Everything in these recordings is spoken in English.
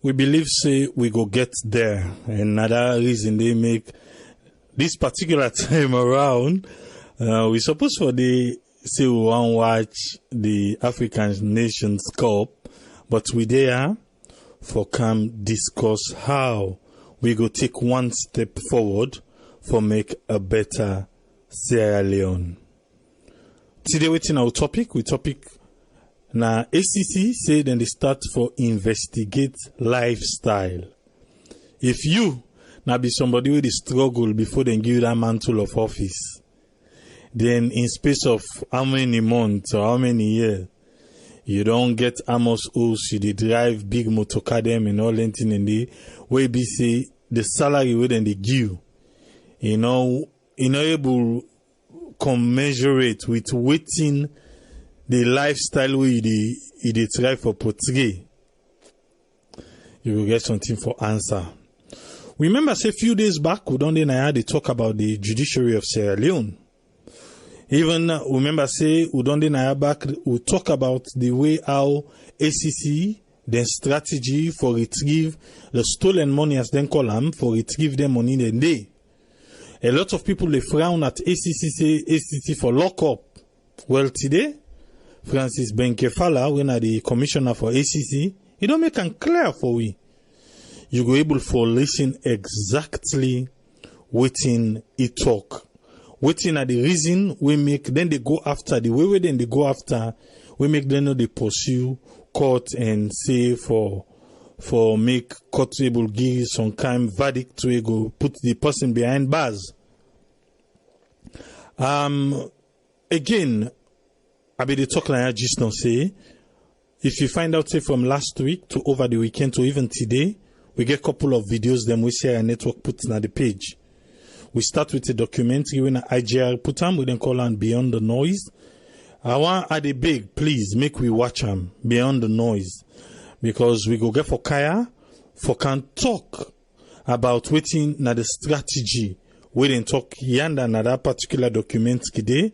we believe say we go get there, and another reason they make this particular time around, we suppose for the say we want watch the African Nations Cup, but we there for come discuss how we go take one step forward for make a better Sierra Leone. Today waiting our topic, now ACC say then they start for investigate lifestyle. If you now be somebody with the struggle before they give you that mantle of office, then in space of how many months or how many years, you don't get Amos O's, you dey drive big motorcar them and all that thing, and the way be say the salary where then they give, you know able commensurate with waiting the lifestyle where they try for portray, you will get something for answer. Remember, say a few days back, we don't deny they talk about the judiciary of Sierra Leone. Even remember, say we don't deny back, we talk about the way how ACC then strategy for retrieve the stolen money, as then call them, for retrieve them money in the day. A lot of people they frown at ACC, say ACC for lock up. Well, today, Francis Benkefala, when are the commissioner for ACC, he don't make it clear for we. You go able for listen exactly waiting it talk. Waiting at the reason we make, then they go after the way then they go after, we make them know they pursue court and say for make court able give some kind verdict to go put the person behind bars. Again, I be the talk like I just don't say, if you find out say from last week to over the weekend to even today, we get a couple of videos them we share a network put on the page. We start with a documentary when IGR put them, we then call on Beyond the Noise. I want at the big, please make we watch them Beyond the Noise, because we go get for Kaya for can talk about waiting na the strategy we then talk yanda na that particular document today,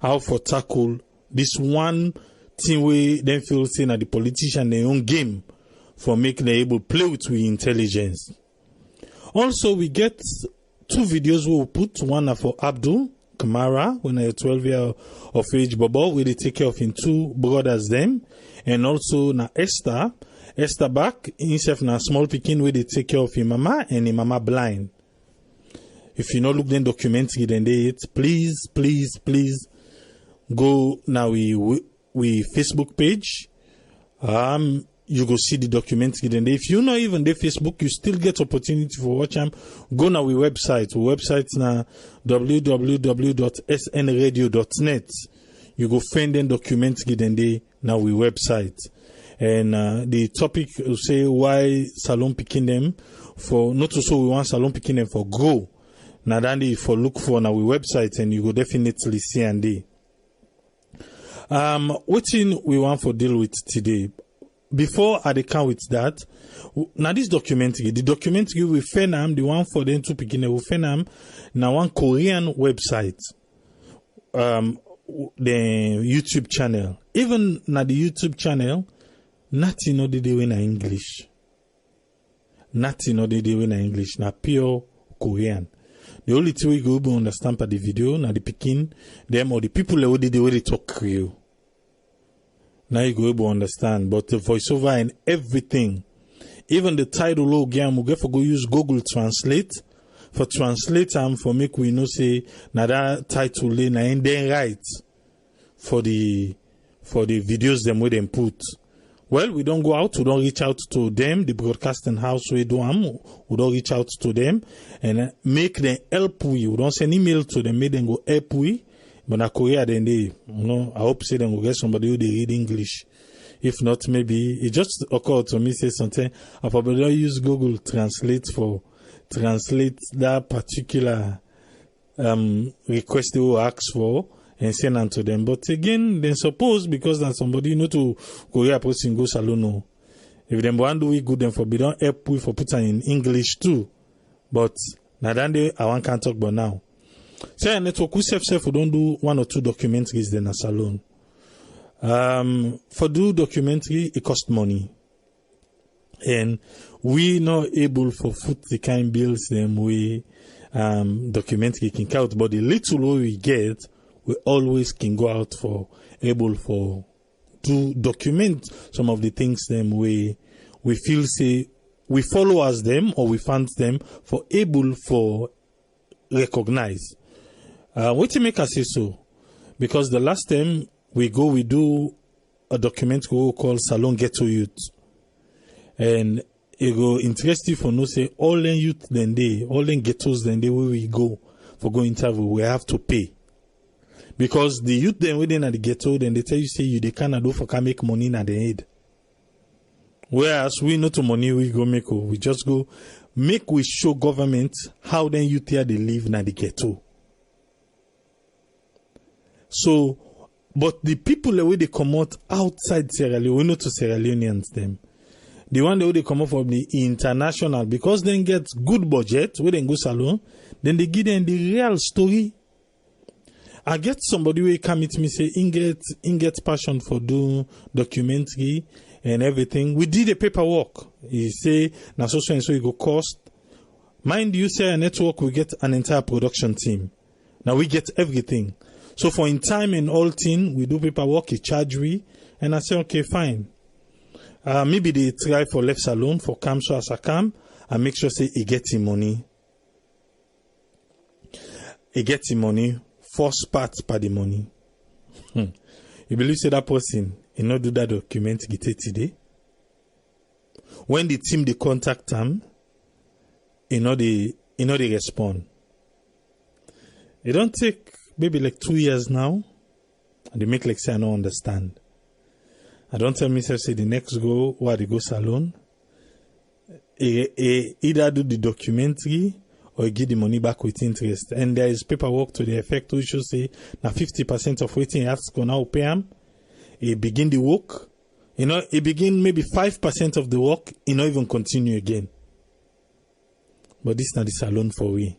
how for tackle this one thing we then feel saying that the politician their own game for making them able play with intelligence. Also, we get two videos we will put. One for Abdul Kamara, when a 12 year of age Bobo, where they take care of him two brothers them, and also na Esther back himself na small pikin where they take care of him mama and him mama blind. If you not look then documentary then they please go now we Facebook page. You go see the documentary then. If you not even the Facebook, you still get opportunity for watch them. Go now we website. Website na www.snradio.net. You go find them documentary then they now we website. And the topic will say why salon picking them for not to so we want salon picking them for grow. Now then they for look for now we website and you go definitely see and they. What thing we want for deal with today? Before I come with that, now this documentary, the documentary we Fenam, the one for them to begin with Fenam, now one Korean website, the YouTube channel. Even now the YouTube channel, nothing no they do in English. Nothing no they do in English, na pure Korean. The only thing we go understand by the video, now the picking them or the people who they talk Creole. Now you go able to understand, but the voiceover and everything, even the title logo game, we get for go use Google Translate for translate them for make we know say now that title lane na in then right for the videos them we them put. Well, we don't go out, we don't reach out to them, the broadcasting house we do we don't reach out to them and make them help we don't send email to them, make them go help we. But na Korea then they, I hope say them will get somebody who they read English. If not, maybe it just occurred to me say something. I probably don't use Google Translate that particular request they will ask for and send them to them. But again, then suppose because that somebody to Korea person go salon. If them want do we good then for be don't help we for put in English too. But now then they I want can't talk about now. Say a network we don't do one or two documentaries then a salon. For do documentary it cost money. And we not able for foot the kind bills them we document can out, but the little we get, we always can go out for able for to document some of the things them we feel say we follow as them or we fund them for able for recognize. What to make us say so? Because the last time we do a document we call Salon Ghetto Youth. And it go interesting for no say all the youth then they, all the ghettos then they where we go for go interview, we have to pay. Because the youth then within at the ghetto, then they tell you say you they cannot do for can make money in the head. Whereas we not to money we go make, we just go make we show government how then youth here they live in the ghetto. So, but the people the way they come out outside Sierra Leone, we know to Sierra Leoneans them. The one that they come up from the international, because they get good budget, where they go salon, then they give them the real story. I get somebody who come meet me say, in get passion for do documentary and everything. We did the paperwork. He say, na so and so it go cost. Mind you, say a network, we get an entire production team. Now we get everything. So for in time and all thing, we do paperwork, he charge we, and I say, okay, fine. Maybe they try for left salon for come so as I come and make sure say he gets him money. He gets him money. First part by the money. You believe say that person he not do that document get it today? When the team they contact him, he know they respond. It don't take maybe like 2 years now. And they make like say I don't understand. I don't tell myself say the next go where they go salon. Either do the documentary or give the money back with interest. And there is paperwork to the effect which should say now 50% of waiting you have to go now pay him. He begin the work. You know, he begin maybe 5% of the work, he not even continue again. But this is not the salon for we.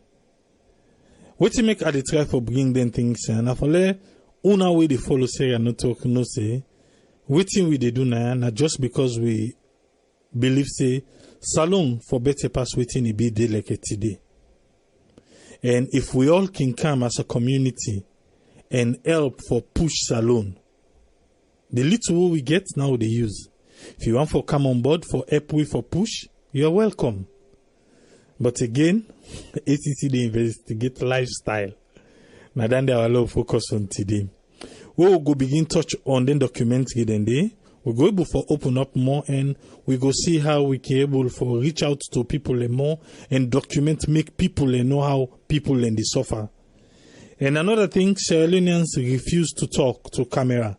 What you make at the try for bring them things and after let una way they follow say and not talk no say. Waiting we they do now, just because we believe say salon for better pass waiting it be day like it today. And if we all can come as a community and help for push salon, the little we get now they use. If you want for come on board for help we for push, you are welcome. But again, ACC they investigate lifestyle. Now then they are a lot of focus on today. We will go begin touch on the documentary then day. We go able for open up more and we go see how we can able for reach out to people more and document, make people know how people and they suffer. And another thing, Sierra Leoneans refuse to talk to camera.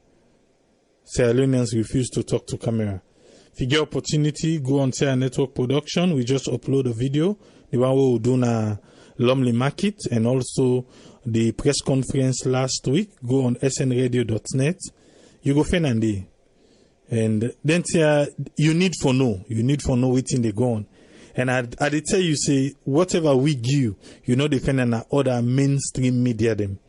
Sierra Leoneans refuse to talk to camera. If you get opportunity, go on Sierra Network Production. We just upload a video. The one we will do na Lumley Market and also the press conference last week. Go on snradio.net. You go find and and then you need for know waiting they go on. And I tell you say whatever we give, you know defend an other mainstream media them.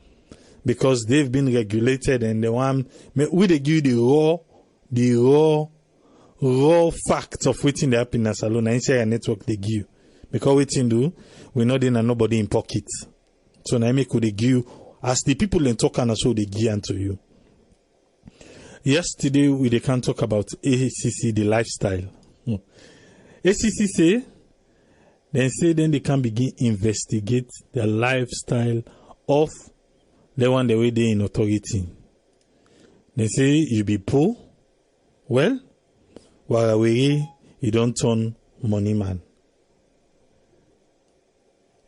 Because they've been regulated and the one we they give the raw facts of waiting they happen in salon and Sierra Network they give. Because waiting do we know then nobody in pocket. So now make they give as the people in talk and so they give unto you. Yesterday we can talk about ACC the lifestyle. ACC say then they can begin investigate the lifestyle of the one the way they in authority. They say you be poor, well, while away you don't turn money man.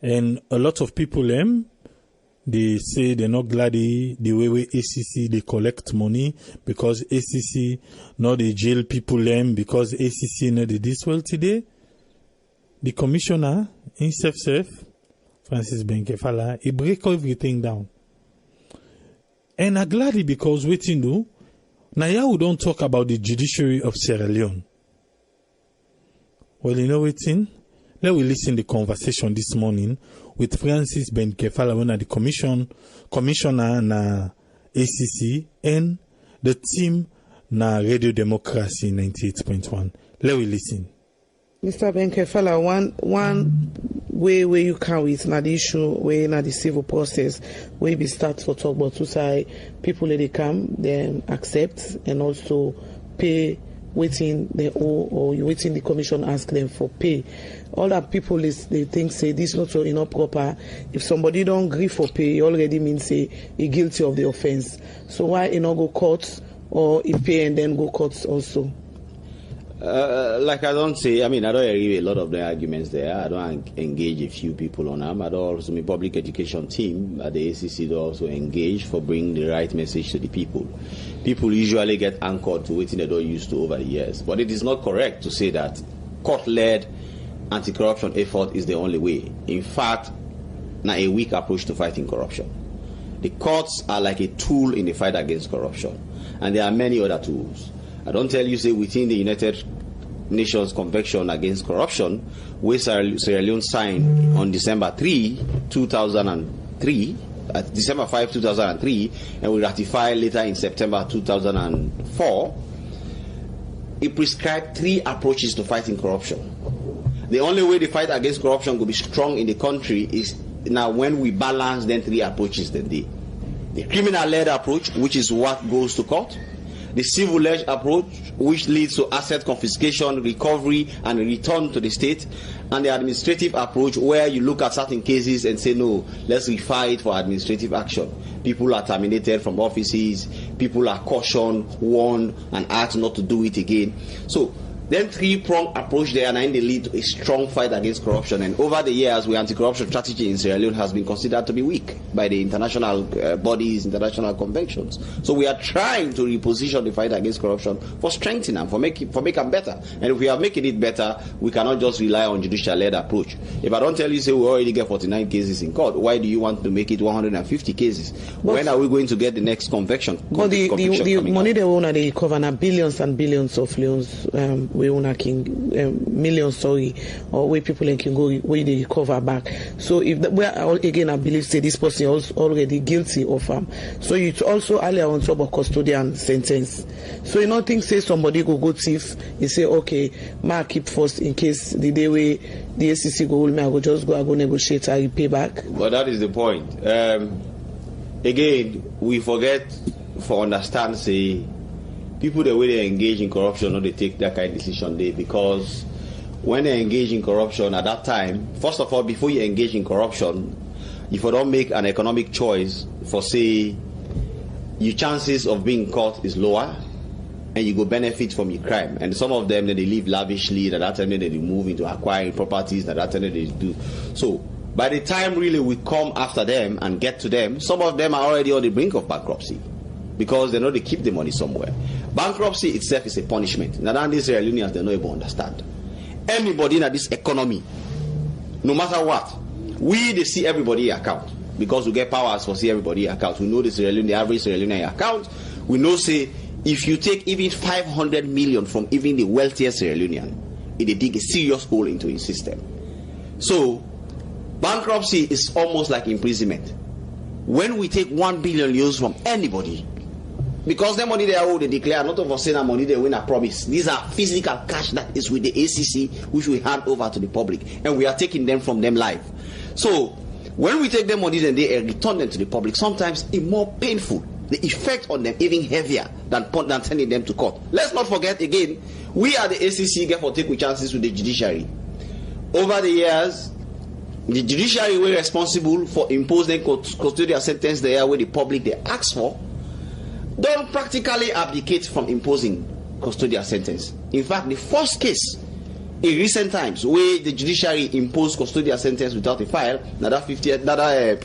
And a lot of people they say they're not glad the way ACC they collect money because ACC not they jail people because ACC not they this well today. The commissioner himself, Francis Benkefala, he break everything down. And I'm glad because waiting do now we don't talk about the judiciary of Sierra Leone. Well, you know waiting. Let we listen to the conversation this morning with Francis Benkefala, one of the commissioner na ACC and the team na Radio Democracy 98.1. Let we listen. Mr. Benkefala, one way where you can with na the issue where na the civil process where we start for talk about to say people let they come, then accept and also pay waiting they owe or you waiting the commission ask them for pay. All that people is they think say this not so enough proper. If somebody don't agree for pay, it already means say he guilty of the offense. So why you not go court or if pay and then go courts also? Like I don't say, I mean, I don't agree with a lot of the arguments there. I don't engage a few people on them. I don't also, my public education team at the ACC do also engage for bringing the right message to the people. People usually get anchored to waiting they don't used to over the years. But it is not correct to say that court-led anti-corruption effort is the only way. In fact, not a weak approach to fighting corruption. The courts are like a tool in the fight against corruption. And there are many other tools. I don't tell you, say, within the United Nations Convention Against Corruption, which Sierra Leone signed on December 3, 2003, December 5, 2003, and we ratified later in September 2004, it prescribed 3 approaches to fighting corruption. The only way the fight against corruption will be strong in the country is now when we balance then 3 approaches then the criminal-led approach, which is what goes to court, the civil-led approach, which leads to asset confiscation, recovery, and return to the state, and the administrative approach, where you look at certain cases and say, no, let's refer it for administrative action. People are terminated from offices, people are cautioned, warned, and asked not to do it again. So, then 3-pronged approach there, and then they lead to a strong fight against corruption. And over the years, the anti-corruption strategy in Sierra Leone has been considered to be weak by the international bodies, international conventions. So we are trying to reposition the fight against corruption for strengthening them, for making better. And if we are making it better, we cannot just rely on judicial-led approach. If I don't tell you, say we already get 49 cases in court, why do you want to make it 150 cases? But when are we going to get the next conviction? But the money they own, they cover now billions and billions of loans. We own a king millions, or where people can go where they recover back. So if again, I believe say this person is already guilty of so it's also earlier on top of custodian sentence. So you don't think say somebody go thief, you say okay, ma keep first in case the day way the ACC go hold me, I go just go negotiate, I pay back. But that is the point. Again, we forget for understand say. People, the way they engage in corruption, or they take that kind of decision there, because when they engage in corruption at that time, first of all, before you engage in corruption, if you don't make an economic choice for, say, your chances of being caught is lower, and you go benefit from your crime. And some of them, then they live lavishly, at that time they move into acquiring properties, at that time they do. So, by the time really we come after them and get to them, some of them are already on the brink of bankruptcy, because they know they keep the money somewhere. Bankruptcy itself is a punishment. Now, these Sierra Leoneans, they don't even understand. Anybody in this economy, no matter what, they see everybody account, because we get powers for see everybody account. We know the average Sierra Leonean account. We know, say, if you take even 500 million from even the wealthiest Sierra Leonean, it dig a serious hole into his system. So, bankruptcy is almost like imprisonment. When we take 1 billion euros from anybody, because the money they owe, they declare, not of us saying that money they win a promise. These are physical cash that is with the ACC, which we hand over to the public, and we are taking them from them live. So, when we take them money and they return them to the public, sometimes it's more painful. The effect on them even heavier than sending them to court. Let's not forget again, we are the ACC get for take with chances with the judiciary. Over the years, the judiciary were responsible for imposing custodial sentence there where the public they ask for. Don't practically abdicate from imposing custodial sentence. In fact, the first case in recent times where the judiciary imposed custodial sentence without a file, another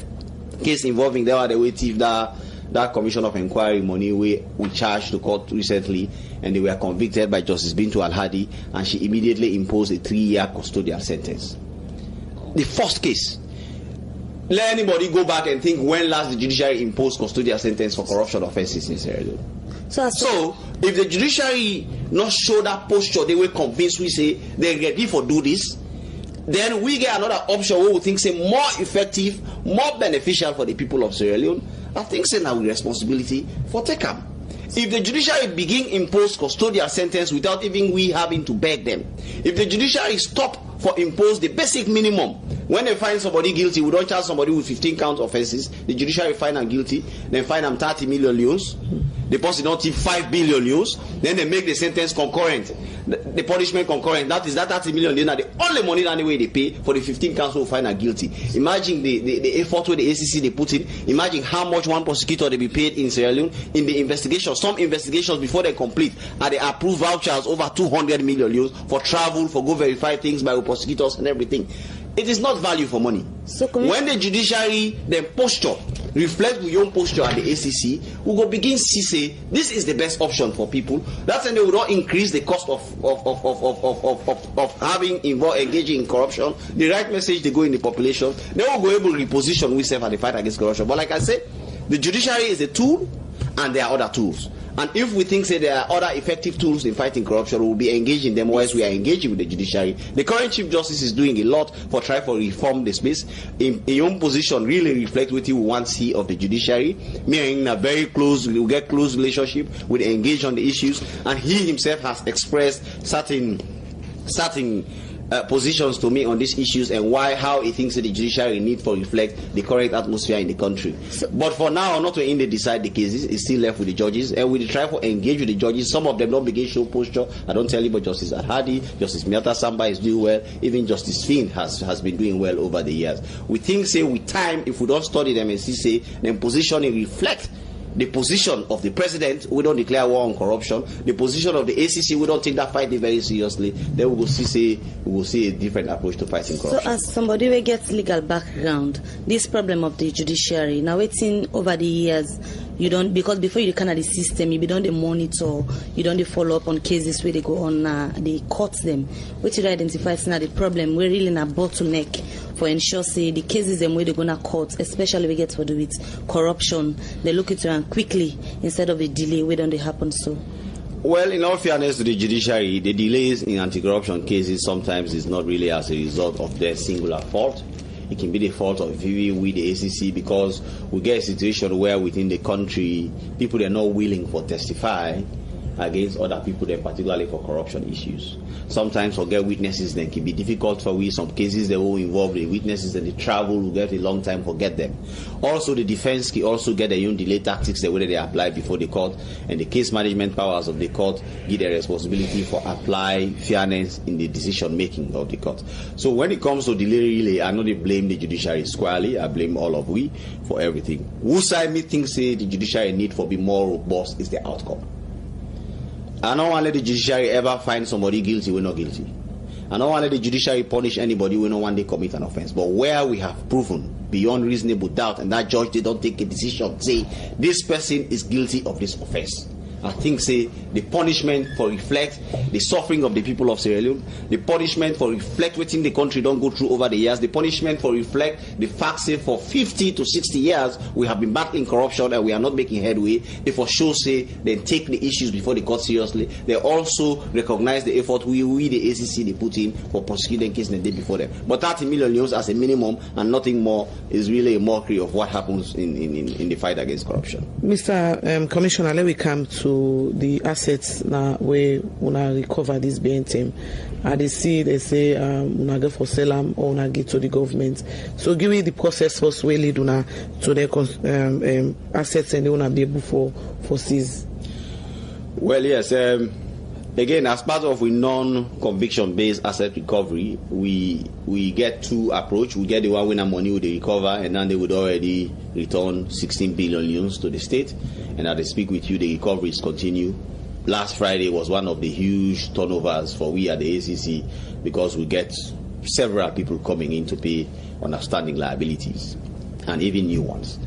case involving the way thief that commission of inquiry money we charged to court recently, and they were convicted by Justice Bintu Al-Hadi, and she immediately imposed a 3-year custodial sentence. The first case. Let anybody go back and think when last the judiciary imposed custodial sentence for corruption offenses in Sierra Leone. So, if the judiciary not show that posture, they will convince we say they're ready for do this, then we get another option where we think say more effective, more beneficial for the people of Sierra Leone. I think say now with responsibility for take them. If the judiciary begin impose custodial sentence without even we having to beg them, if the judiciary stop for impose the basic minimum, when they find somebody guilty, we don't charge somebody with 15 count offenses, the judiciary find them guilty, then find them 30 million leones, the person don't take 5 billion leones, then they make the sentence concurrent, the punishment concurrent. That is that 30 million leones, the only money anyway they pay for the 15 counts who find them guilty. Imagine the effort with the ACC they put in. Imagine how much one prosecutor they be paid in Sierra Leone in the investigation. Some investigations before they complete, and they approve vouchers over 200 million leones for travel, for go verify things by prosecutors and everything. It is not value for money. So when the judiciary then posture reflect with your posture at the ACC, we will begin to say this is the best option for people. That's when they will not increase the cost of having engaging in corruption. The right message they go in the population, they will go able to reposition ourselves at the fight against corruption. But like I said, the judiciary is a tool, and there are other tools. And if we think there are other effective tools in fighting corruption, we will be engaging them whilst we are engaging with the judiciary. The current Chief Justice is doing a lot for try for reform the space. In your own position really reflect what you want to see of the judiciary. Me in a very close, we will get close relationship with engage on the issues, and he himself has expressed certain positions to me on these issues and how he thinks that the judiciary need to reflect the current atmosphere in the country. But for now, not to in they decide the cases, it's still left with the judges, and we try to engage with the judges. Some of them don't begin show posture. I don't tell you, but Justice Ahadi, Justice Miata Samba is doing well. Even Justice Finn has been doing well over the years. We think, say, with time, if we don't study them and see, say, then positioning reflect the position of the president. We don't declare war on corruption. The position of the ACC, we don't take that fight very seriously. Then we will see a different approach to fighting corruption. So, as somebody who gets legal background, this problem of the judiciary now, waiting over the years, you don't, because before you kind of the system, you don't monitor, you don't follow up on cases where they go on, they cut them. Which you identify now the problem. We're really in a bottleneck for ensure say the cases them where they're gonna cut, especially we get to do with corruption. They look at it quickly instead of a delay where don't they happen so. Well, in all fairness to the judiciary, the delays in anti-corruption cases sometimes is not really as a result of their singular fault. It can be the fault of we the ACC, because we get a situation where within the country people are not willing to testify against other people, then particularly for corruption issues. Sometimes for get witnesses, then it can be difficult for we. Some cases they will involve the witnesses and the travel will get a long time for get them. Also, the defense can also get their own delay tactics the way they apply before the court, and the case management powers of the court give their responsibility for apply fairness in the decision making of the court. So when it comes to delay, really, I know they blame the judiciary squarely. I blame all of we for everything. Who side me think say the judiciary need for be more robust is the outcome. I don't want to let the judiciary ever find somebody guilty we're not guilty. I don't want to let the judiciary punish anybody we don't want they commit an offense. But where we have proven beyond reasonable doubt, and that judge they don't take a decision, say this person is guilty of this offense, I think say the punishment for reflect the suffering of the people of Sierra Leone, the punishment for reflect what the country don't go through over the years, the punishment for reflect the fact say for 50 to 60 years we have been battling corruption and we are not making headway. If for sure say they take the issues before the court seriously, they also recognize the effort we the ACC they put in for prosecuting cases the day before them. But 30 million euros as a minimum and nothing more is really a mockery of what happens in the fight against corruption. Mr. Commissioner, let me come to the assets now where una recover this BNTM. They say una go for sell them or una give to the government. So give me the process first where lead una to their assets and they una be able for seize. Well, yes. Again, as part of a non-conviction based asset recovery, we get two approach. We get the one when money would recover, and then they would already return 16 billion euros to the state. And as I speak with you, the recoveries continue. Last Friday was one of the huge turnovers for we at the ACC, because we get several people coming in to pay on outstanding liabilities and even new ones.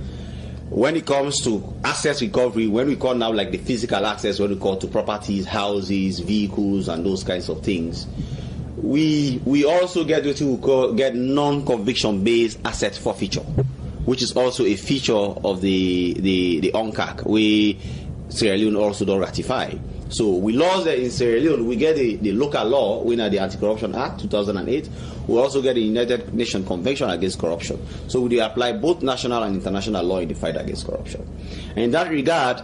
When it comes to asset recovery, when we call now like the physical access, when we call to properties, houses, vehicles, and those kinds of things, we also get what we call non-conviction based asset forfeiture, which is also a feature of the ONCAC, we Sierra Leone also don't ratify. So we laws that in Sierra Leone, we get the local law, we know the Anti-Corruption Act 2008. We also get the United Nations Convention Against Corruption. So we apply both national and international law in the fight against corruption. And in that regard,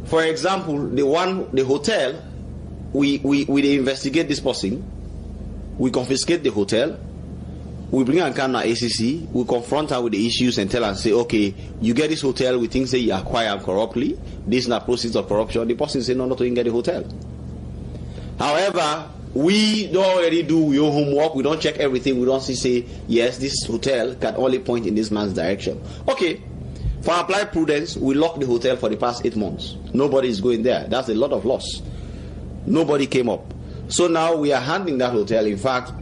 For example, the hotel, we investigate this person, we confiscate the hotel, we bring her to ACC, we confront her with the issues and tell her and say, okay, you get this hotel, we think say you acquire corruptly, this is not proceeds of corruption. The person say no, not to get the hotel. However, we don't already do your homework, we don't check everything, we don't say, yes, this hotel can only point in this man's direction. Okay, for applied prudence, we locked the hotel for the past 8 months. Nobody is going there. That's a lot of loss. Nobody came up. So now we are handling that hotel. In fact,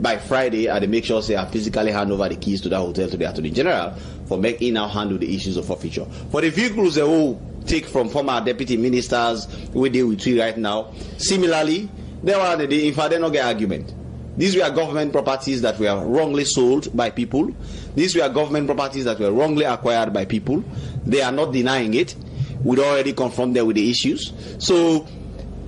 by Friday, I make sure I physically hand over the keys to that hotel to the Attorney General for making now handle the issues of forfeiture. For the vehicles they will take from former deputy ministers, we deal with three right now. Similarly, they were in fact they don't get argument. These were government properties that were wrongly sold by people. These were government properties that were wrongly acquired by people. They are not denying it. We'd already confront them with the issues. So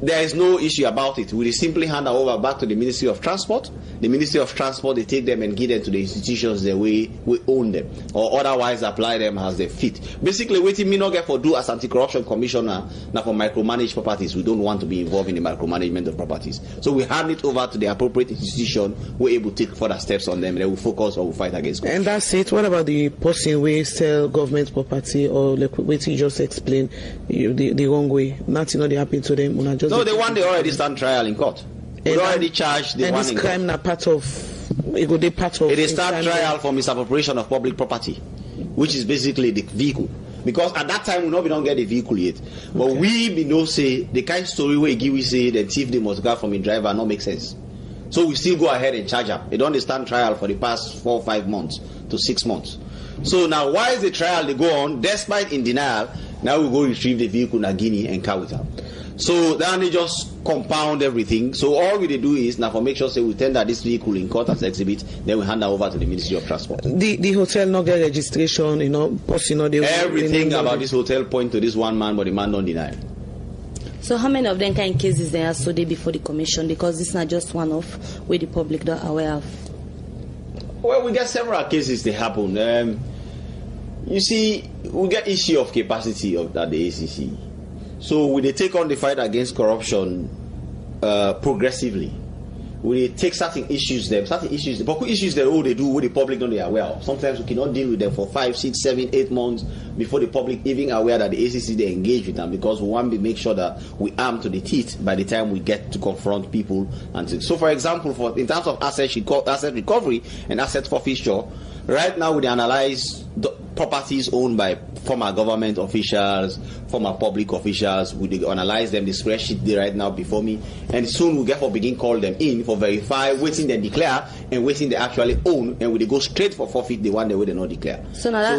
there is no issue about it. We simply hand over back to the Ministry of Transport. The Ministry of Transport, they take them and give them to the institutions the way we own them, or otherwise apply them as they fit. Basically, what me not get for do as anti-corruption commissioner now for micromanage properties. We don't want to be involved in the micromanagement of properties. So we hand it over to the appropriate institution. We're able to take further steps on them. Then we focus or we fight against corruption. And that's it. What about the person who sell government property or like what you just explained the wrong way? Nothing not happen to them. No, the one they already stand trial in court. We already charged the one in court. And this crime na part of it is start trial for misappropriation of public property, which is basically the vehicle. Because at that time we don't get the vehicle yet. But we know say the kind of story where we say the thief they must go from a driver not make sense. So we still go ahead and charge up. They don't stand trial for the past 4 or 5 months to 6 months. So now why is the trial they go on despite in denial? Now we go retrieve the vehicle in Guinea and carry it out. So then they just compound everything. So all we do is now for make sure say we tender this vehicle in court as exhibit, then we hand that over to the Ministry of Transport. The hotel not get registration, everything about this hotel point to this one man, but the man don't deny it. So how many of them kind of cases there are so they before the commission? Because it's not just one of where the public not aware of. Well, we get several cases that happen. You see, we get issue of capacity of that the ACC. So we take on the fight against corruption progressively. We take certain issues, but issues that all they do what the public don't they aware of. Sometimes we cannot deal with them for 5, 6, 7, 8 months before the public even aware that the ACC they engage with them, because we want to make sure that we arm to the teeth by the time we get to confront people. And so, for example, in terms of asset recovery and asset forfeiture, right now we analyze the properties owned by former government officials, former public officials. We analyze them, the spreadsheet they right now before me, and soon we get for begin call them in for verify, waiting they declare and waiting they actually own, and we go straight for forfeit the one they will not declare. So that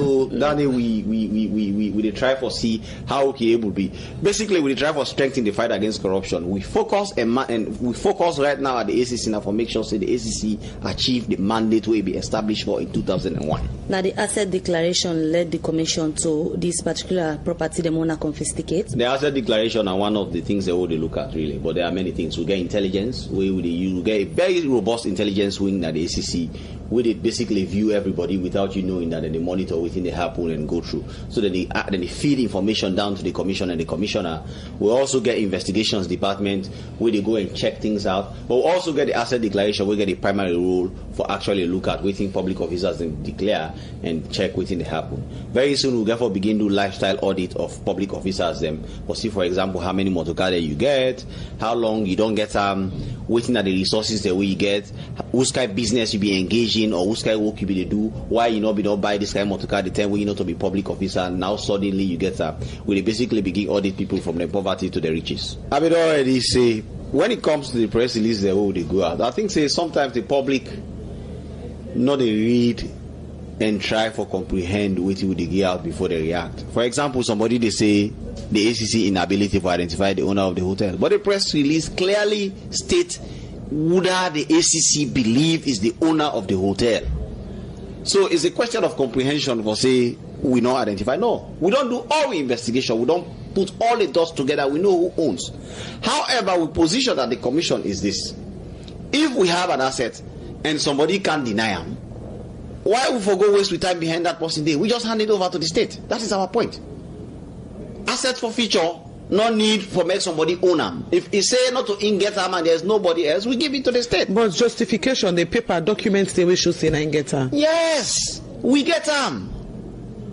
we try for see how we able to be. Basically, we try for strengthen the fight against corruption. We focus and we focus right now at the ACC now for make sure say the ACC achieve the mandate will be established for in 2001. Now the asset declaration led the commission to this particular property they want to confiscate. The asset declaration are one of the things they will look at really, but there are many things. We get intelligence. You get a very robust intelligence wing at the ACC. We basically view everybody without you knowing that, and they monitor within the happen and go through. So that they feed information down to the commission and the commissioner. We also get investigations department where they go and check things out. But we also get the asset declaration. We get the primary role for actually look at within public officers and declare and check within the happen. Very soon we'll therefore begin to do lifestyle audit of public officers them. But see, for example, how many motor cars you get, how long you don't get waiting at the resources the way you get, whose kind of business you be engaging or whose kind of work you be do, why you don't buy this kind of motor car the time when you know to be public officer, and now suddenly you get we basically begin audit people from the poverty to the riches. I would already say when it comes to the press release the way they go out, I think say sometimes the public not they read and try for comprehend what they get out before they react. For example, somebody they say the ACC inability to identify the owner of the hotel, but the press release clearly states whether the ACC believe is the owner of the hotel. So it's a question of comprehension for say we not identify. No, we don't do all the investigation. We don't put all the dots together. We know who owns. However, we position that the commission is this: if we have an asset and somebody can't deny them, why we forgo waste with time behind that person there? We just hand it over to the state. That is our point. asset forfeiture, no need for make somebody own them. If he say not to get them and there's nobody else, we give it to the state. But justification, the paper documents they will show say na get them. Yes, we get them.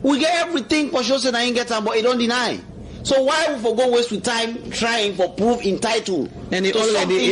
We get everything for sure say na get them, but he don't deny. So why we for go waste with time trying for proof entitled? And he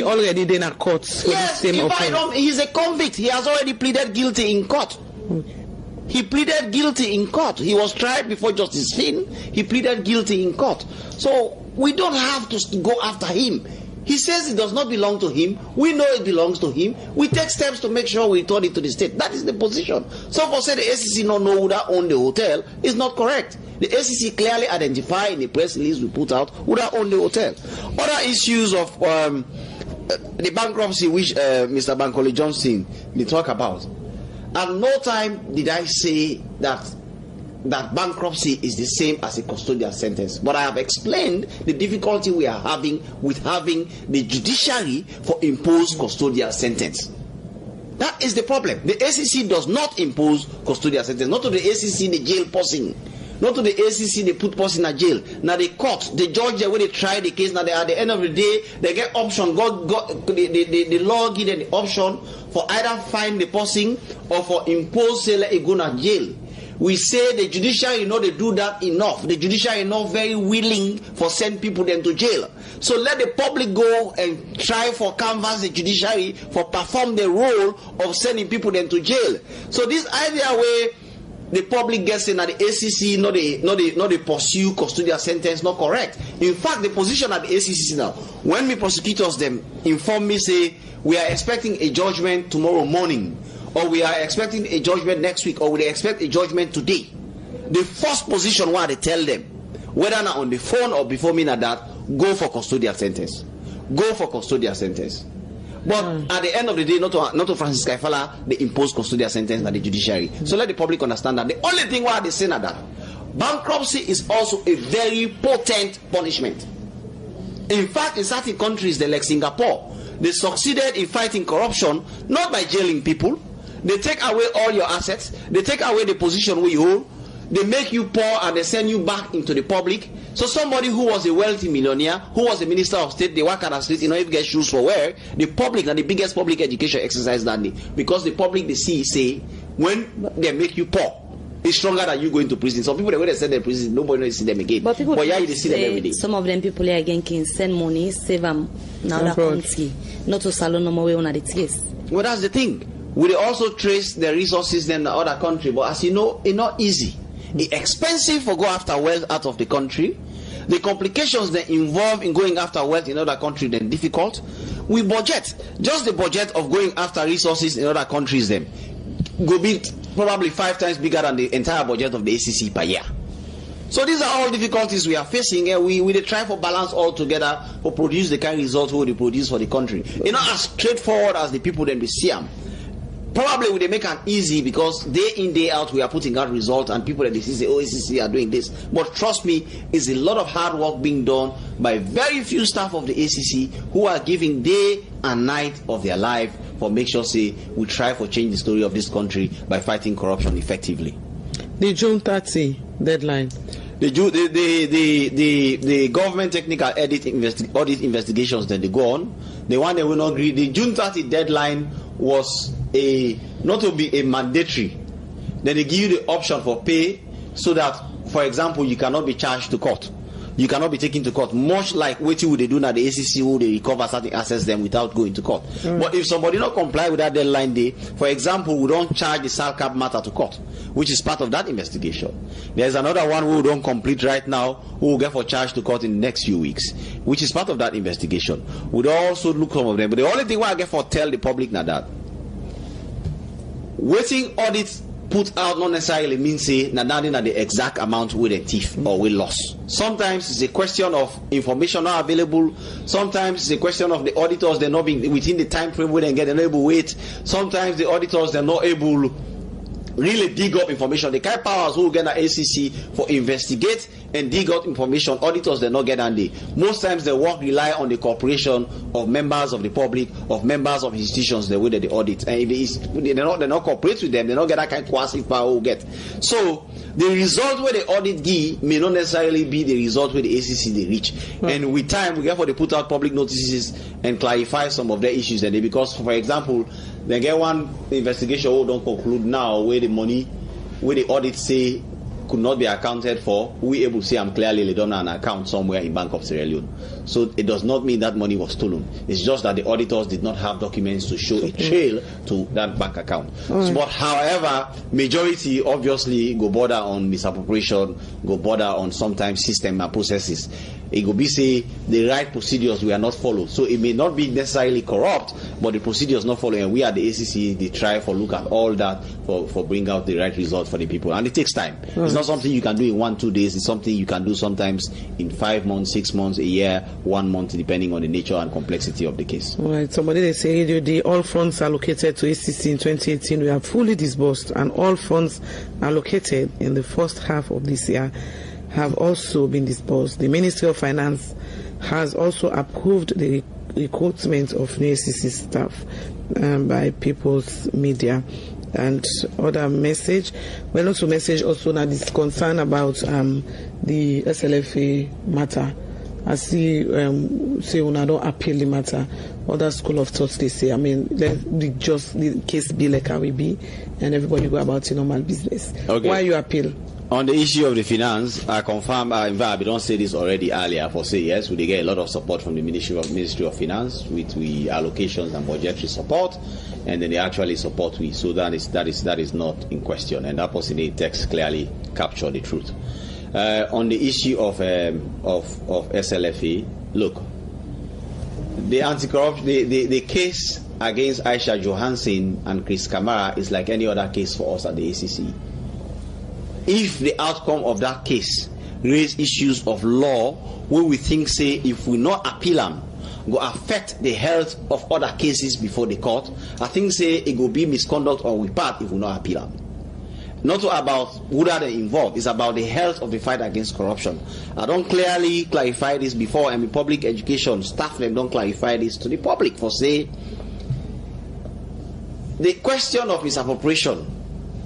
already did a court for yes, the same offense. He's a convict. He has already pleaded guilty in court. Okay. He pleaded guilty in court. He was tried before Justice Finn. He pleaded guilty in court. So we don't have to go after him. He says it does not belong to him. We know it belongs to him. We take steps to make sure we return it to the state. That is the position. So for say the ACC not know who that owned the hotel is not correct. The ACC clearly identified in the press release we put out who that owned the hotel. Other issues of the bankruptcy which Mr. Bankole Johnson they talk about. At no time did I say that bankruptcy is the same as a custodial sentence. But I have explained the difficulty we are having with having the judiciary for imposed custodial sentence. That is the problem. The ACC does not impose custodial sentence. Not to the ACC the jail person. Not to the ACC they put person in jail. Now the court, the judge when they try the case, now they, at the end of the day they get option. The law give them the option for either fine the person or for impose say let it go to jail. We say the judiciary they do that enough. The judiciary not very willing for send people them to jail. So let the public go and try for canvass the judiciary for perform the role of sending people them to jail. So this idea where the public gets in at the ACC, not they pursue custodial sentence, not correct. In fact, the position at the ACC now, when me prosecutors them inform me say we are expecting a judgment tomorrow morning, or we are expecting a judgment next week, or we expect a judgment today. The first position where they tell them, whether not on the phone or before me that, go for custodial sentence. Go for custodial sentence. But at the end of the day, not to Francis Kaifala, they impose custodial sentence by the judiciary. So let the public understand that the only thing why they say that bankruptcy is also a very potent punishment. In fact, in certain countries, like Singapore, they succeeded in fighting corruption not by jailing people. They take away all your assets. They take away the position where you hold. They make you poor and they send you back into the public. So somebody who was a wealthy millionaire, who was a minister of state, they work at the street, if get shoes for wear. The public and the biggest public education exercise that day. Because the public they see say when they make you poor, it's stronger than you going to prison. Some people they when they send them to prison, nobody knows see them again. But yeah, they see them every day. Some of them people again can send money, save them now that country, not to salon no more way on the case. Well, that's the thing. We also trace the resources in the other country, but as you know, it's not easy. It's expensive for go after wealth out of the country. The complications that involve in going after wealth in other countries then difficult. We budget. Just the budget of going after resources in other countries then go be probably 5 times bigger than the entire budget of the ACC per year. So these are all difficulties we are facing, and we try for balance all together to produce the kind of results we will produce for the country. It's not as straightforward as the people then we see them. Probably they make it easy because day in day out we are putting out results and people that they say ACC are doing this. But trust me, it's a lot of hard work being done by very few staff of the ACC who are giving day and night of their life for make sure say we try for change the story of this country by fighting corruption effectively. The June 30 deadline. The government technical audit investigations that they go on, the one they will not agree. The June 30 deadline was not to be a mandatory. Then they give you the option for pay so that, for example, you cannot be charged to court. You cannot be taken to court. Much like what you would do now, the ACC who they recover certain assets them without going to court. But if somebody not comply with that deadline day, for example, we don't charge the SALCAP matter to court, which is part of that investigation. There's another one who don't complete right now, who will get for charge to court in the next few weeks, which is part of that investigation. We'd also look some of them. But the only thing why I get for tell the public now that waiting audit put out not necessarily means say na the exact amount with a thief or we lost. Sometimes it's a question of information not available. Sometimes it's a question of the auditors they're not being within the time frame where they get an able wait. Sometimes the auditors they're not able really dig up information. The kind of powers who get at ACC for investigate and dig up information, auditors they not get on the. Most times they work rely on the cooperation of members of the public, of members of institutions the way that they audit. And if they not cooperate with them, they not get that kind of coercive power who get. So the result where the audit give may not necessarily be the result where the ACC they reach. And with time, we therefore they put out public notices and clarify some of the issues. And because, for example, they get one investigation who don't conclude now where the money, where the audit say could not be accounted for, we able to say I'm clearly laid on an account somewhere in Bank of Sierra Leone. So it does not mean that money was stolen. It's just that the auditors did not have documents to show a trail to that bank account. So, but however, majority obviously go border on misappropriation, go border on sometimes system and processes. It will be say the right procedures were not followed. So it may not be necessarily corrupt, but the procedures not followed. And we at the ACC, they try for look at all that for bring out the right result for the people. And it takes time. It's not something you can do in 1-2 days. It's something you can do sometimes in 5 months, 6 months, a year, 1 month, depending on the nature and complexity of the case. All right. Somebody they say the all funds allocated to ACC in 2018 we have fully disbursed, and all funds allocated in the first half of this year have also been disbursed. The Ministry of Finance has also approved the recruitment of new ACC staff by People's Media. And other message, well, also message also now this concern about the SLFA matter. I see say una don't appeal the matter. Other school of thought they say, I mean, just the case be like how we be, and everybody go about your normal business. Okay. Why you appeal? On the issue of the finance, I confirm, in fact, we don't say this already earlier, for say yes, we get a lot of support from the Ministry of Finance with the allocations and budgetary support, and then they actually support we. So that is not in question, and that person in the text clearly capture the truth. On the issue of SLFA, look, the anti-corruption, the case against Aisha Johansson and Chris Kamara is like any other case for us at the ACC. If the outcome of that case raise issues of law where we think say if we not appeal them go affect the health of other cases before the court, I think say it will be misconduct on we part if we not appeal them. Not about who are they involved, it's about the health of the fight against corruption. I don't clearly clarify this before, and in public education staff them don't clarify this to the public for say the question of misappropriation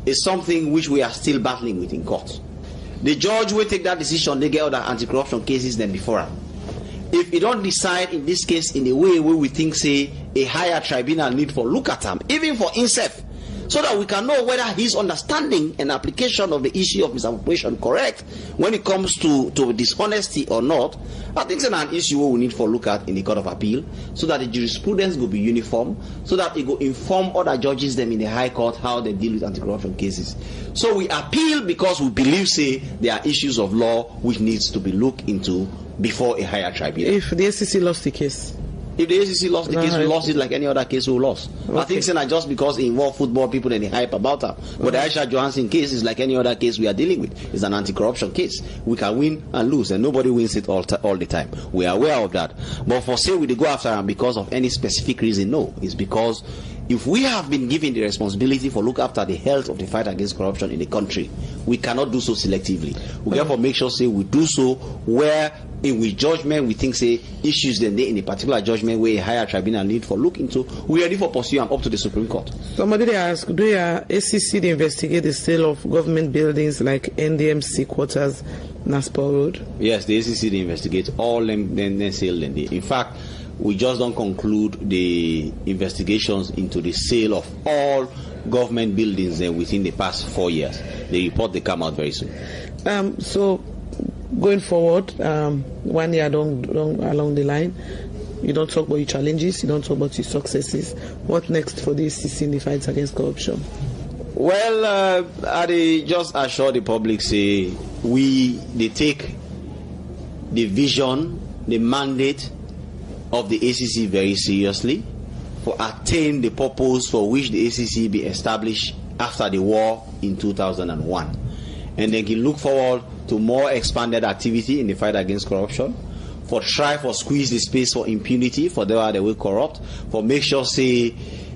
is something which we are still battling with in court. The judge will take that decision, they get other anti-corruption cases than before. If he don't decide in this case in a way where we think say a higher tribunal need for look at him, even for himself, so that we can know whether his understanding and application of the issue of misappropriation correct when it comes to dishonesty or not, I think it's an issue we need for look at in the Court of Appeal, so that the jurisprudence will be uniform, so that it will inform other judges them in the High Court how they deal with anti-corruption cases. So we appeal because we believe say there are issues of law which needs to be looked into before a higher tribunal. If the SEC lost the case? If the ACC lost the case, we lost it like any other case we lost. Okay. I think it's not just because it involved football people and the hype about her. But the Aisha Johansson case is like any other case we are dealing with. It's an anti-corruption case. We can win and lose, and nobody wins it all the time. We are aware of that. But for say we go after her because of any specific reason, no. It's because if we have been given the responsibility for look after the health of the fight against corruption in the country, we cannot do so selectively. We therefore make sure say we do so where in which judgment we think say issues then in a particular judgment where a higher tribunal need for look into, we are ready for pursue and up to the Supreme Court. Somebody they ask, do your ACC investigate the sale of government buildings like NDMC quarters, Naspor Road? Yes, the ACC they investigate all them sale. In fact, we just don't conclude the investigations into the sale of all government buildings within the past 4 years. The report they come out very soon. So going forward, 1 year along the line, you don't talk about your challenges, you don't talk about your successes. What next for the ACC in the fight against corruption? Well, I just assure the public say they take the vision, the mandate of the ACC very seriously for attain the purpose for which the ACC be established after the war in 2001, and they can look forward to more expanded activity in the fight against corruption, for try for squeeze the space for impunity for those that will corrupt, for make sure say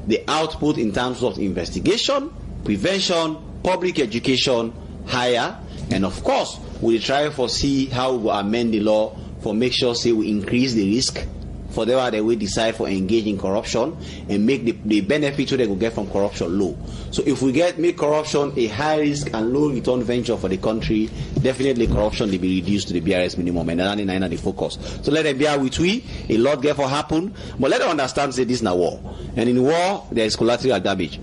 the output in terms of investigation, prevention, public education higher, and of course, we try for see how we amend the law for make sure say we increase the risk for them that we decide for engage in corruption and make the benefits they will get from corruption low. So if we make corruption a high risk and low return venture for the country, definitely corruption will be reduced to the BRS minimum, and that's the focus. So let them bear with we, a lot get for happen, but let them understand say this is not war. And in war there is collateral damage.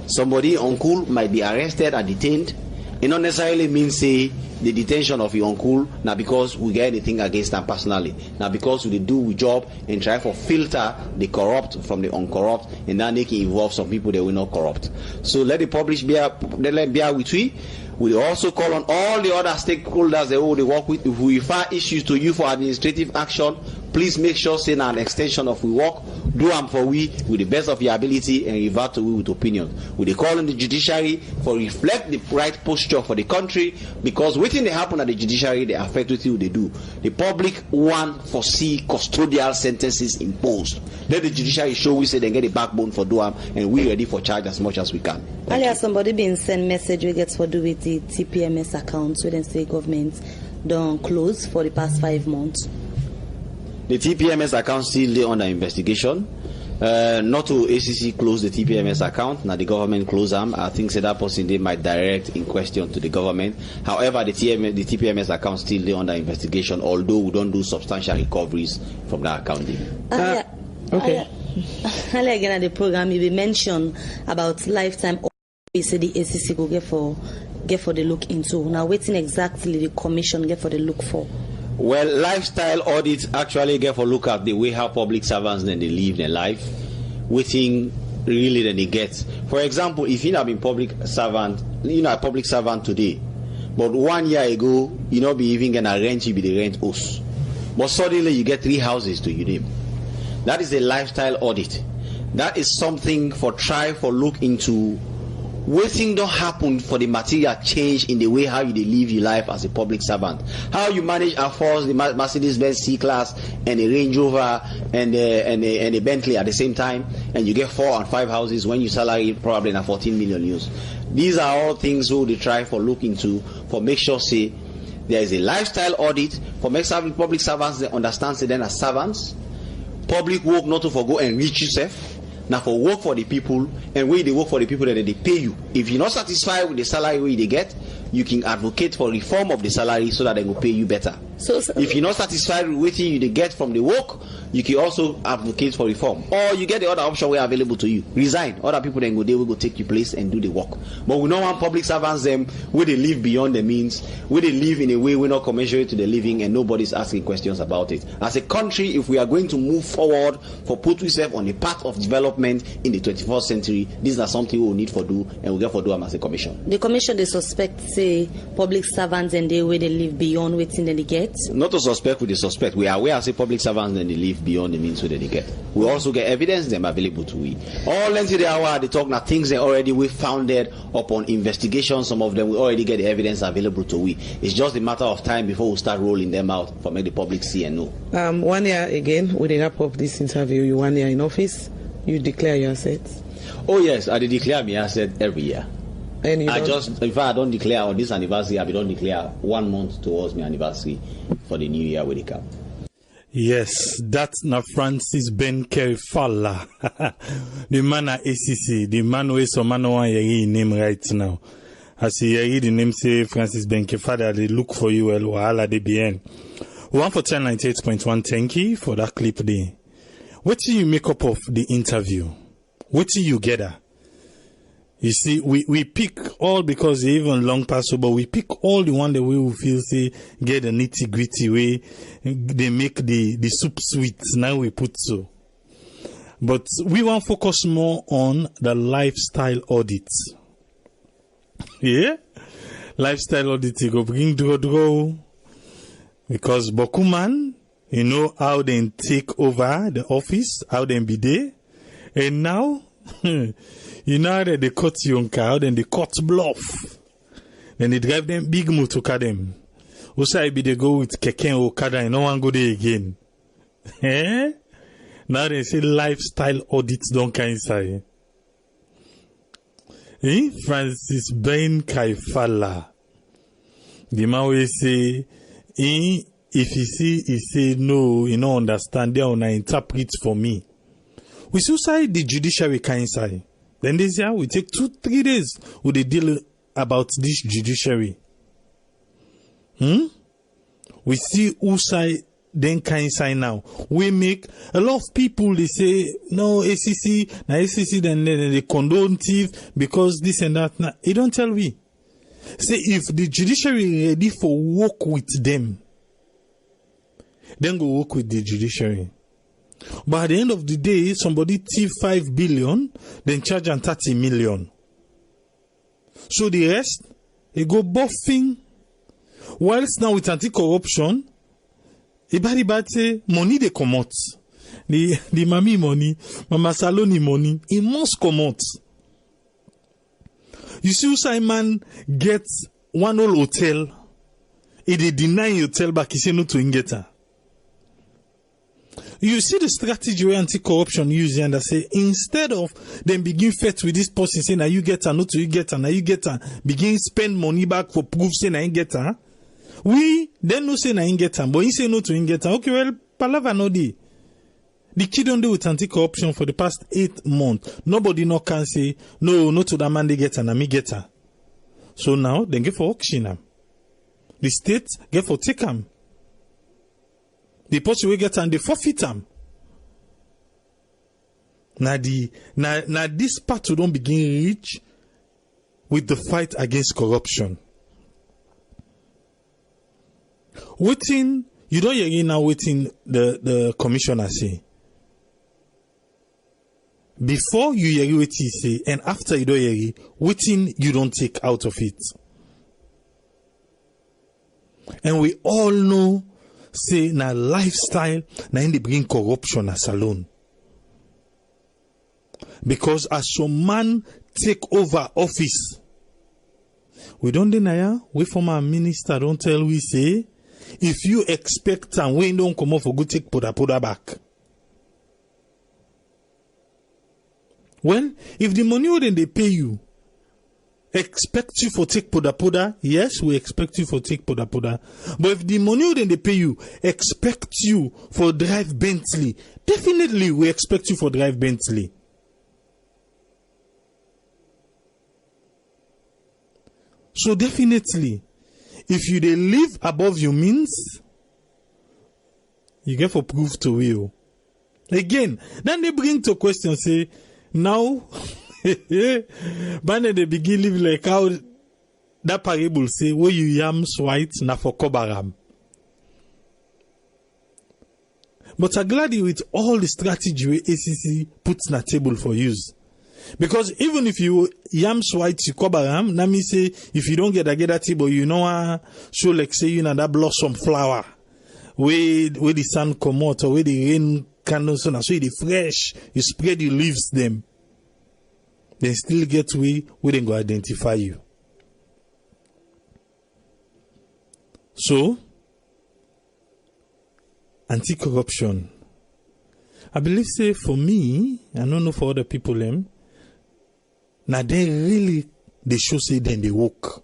Somebody uncle might be arrested and detained. It not necessarily means say the detention of your uncle now because we get anything against them personally. Now because we do we job and try for filter the corrupt from the uncorrupt, and then they can involve some people that will not corrupt. So let the public bear with we. We also call on all the other stakeholders that they work with. If we refer issues to you for administrative action, please make sure say an extension of we work, do them for we with the best of your ability and revert to we with opinion. We call on the judiciary for reflect the right posture for the country, because waiting they happen at the judiciary they affect what they do. The public want foresee custodial sentences imposed. Let the judiciary show we say they get a backbone for do them, and we ready for charge as much as we can. Earlier somebody been send message we get for do with the TPMS accounts within state government don't close for the past 5 months. The TPMS account still under investigation. Not to ACC close the TPMS account. Now the government close them. I think that person they might direct in question to the government. However, the TPMS account still under investigation. Although we don't do substantial recoveries from that account. Okay. Earlier again at the program, you mentioned about lifetime. We say the ACC go get for the look into. Now, waiting exactly the commission get for the look for. Well, lifestyle audits actually get for look at the way how public servants then they live their life, waiting really that they get. For example, if you have been public servant, a public servant today, but 1 year ago you not be even gonna rent, you be the rent host, but suddenly you get 3 houses to your name. That is a lifestyle audit. That is something for try for look into. Waiting don't happen for the material change in the way how you live your life as a public servant. How you manage afford the Mercedes-Benz C-Class and a Range Rover and a Bentley at the same time, and you get 4 and 5 houses when your salary probably na 14 million euros. These are all things we try for look into for make sure say there is a lifestyle audit for make public servants they understand say then as servants. Public work not to forgo enrich yourself. Now for work for the people, and when they work for the people that they pay you. If you're not satisfied with the salary they get, you can advocate for reform of the salary so that they will pay you better. So if you're not satisfied with what you get from the work, you can also advocate for reform. Or you get the other option where available to you. Resign. Other people then they will go take your place and do the work. But we don't want public servants them where they live beyond the means, where they live in a way we're not commensurate to the living and nobody's asking questions about it. As a country, if we are going to move forward for put ourselves on a path of development in the 21st century, these are something we will need for do, and we get for do them as a commission. The commission they suspect say public servants and they where they live beyond waiting that they get. Not to suspect with the suspect. We are aware as a public servants and they live beyond the means where they get. We also get evidence them available to we. All into the hour they talk now things they already we founded upon investigation. Some of them we already get the evidence available to we. It's just a matter of time before we start rolling them out for make the public see and know. 1 year again, we wrap up this interview. You 1 year in office, you declare your assets. Oh yes, I declare my asset every year. And you if I don't declare on this anniversary, I don't declare 1 month towards my anniversary for the new year when it comes. Yes, that's na Francis Ben Kerifala, the man at ACC, the man who is some man one yeri name right now. As you hear the name say Francis Ben Kerifala, they look for you well, wahala de bien. 149.8.1, thank you for that clip there. What do you make up of the interview? What do you gather? You see, we pick all because they even long pass, but we pick all the one that we will feel say get the nitty gritty way. They make the soup sweet. Now we put so. But we want to focus more on the lifestyle audit. Yeah? Lifestyle audit, you go bring draw. Because Bokuman, you know how they take over the office, how they be there. And now, you know that they cut your car, then they cut bluff. Then they drive them big motor them. Also, I be they go with Keke or Okada and no one go there again. Eh? Now they say lifestyle audits don't come inside. Francis Ben Kaifala. The man will say, if he say no, you don't understand, they will interpret for me. We still say the judiciary can say. Then this year, we take 2-3 days with the deal about this judiciary. We see who side then can sign now. We make a lot of people, they say, no, ACC, then they condone thief because this and that. Now, they don't tell me. Say, if the judiciary ready for work with them, then go work with the judiciary. But at the end of the day, somebody thief 5 billion, then charge and 30 million. So the rest, they go buffing. Whilst now with anti-corruption, everybody say money they come out. The mami money, mama saloni money, it must come out. You see, Simon gets one whole hotel. They deny hotel back, he say no to ingeta. You see the strategy where anti-corruption using and they say instead of them begin fight with this person saying now you get her, not to you get her, now you get her, begin spend money back for proof saying I ain't get her. We then no say na in get her, but he say no to in get her. Okay, well, palava no di. The kid don't do with anti-corruption for the past 8 months. Nobody no can say no to that man they get her, na me get her. So now then get for auction am. The state get for take am. The person will get and they forfeit am. Now this part will don't begin reach with the fight against corruption. Waiting, you don't hear now waiting the commissioner say. Before you hear what he say, and after you don't hear it, waiting you don't take out of it. And we all know, say, na lifestyle, na in they bring corruption as alone. Because as some man take over office, we don't deny, we former minister don't tell we say, if you expect and we don't come off for go take poda back. Well, if the money wouldn't they pay you, expect you for take poda, yes, we expect you for take poda. But if the money wouldn't they pay you, expect you for drive Bentley, definitely we expect you for drive Bentley. So definitely, if you they live above your means, you get for proof to you. Again, then they bring to question, say, now, but they begin live like how that parable say, where you yams white, na for kobaram. But I'm glad with all the strategy where ACC puts na table for use. Because even if you yams white, you kobaram, na me say, if you don't get that table, you know, so like say, you know, that blossom flower, where the sun come out, or where the rain candles, so it fresh, you spread the leaves them. Then still get way, we then go identify you. So, anti-corruption. I believe, say, for me, I don't know for other people, now they really, they show say then they work.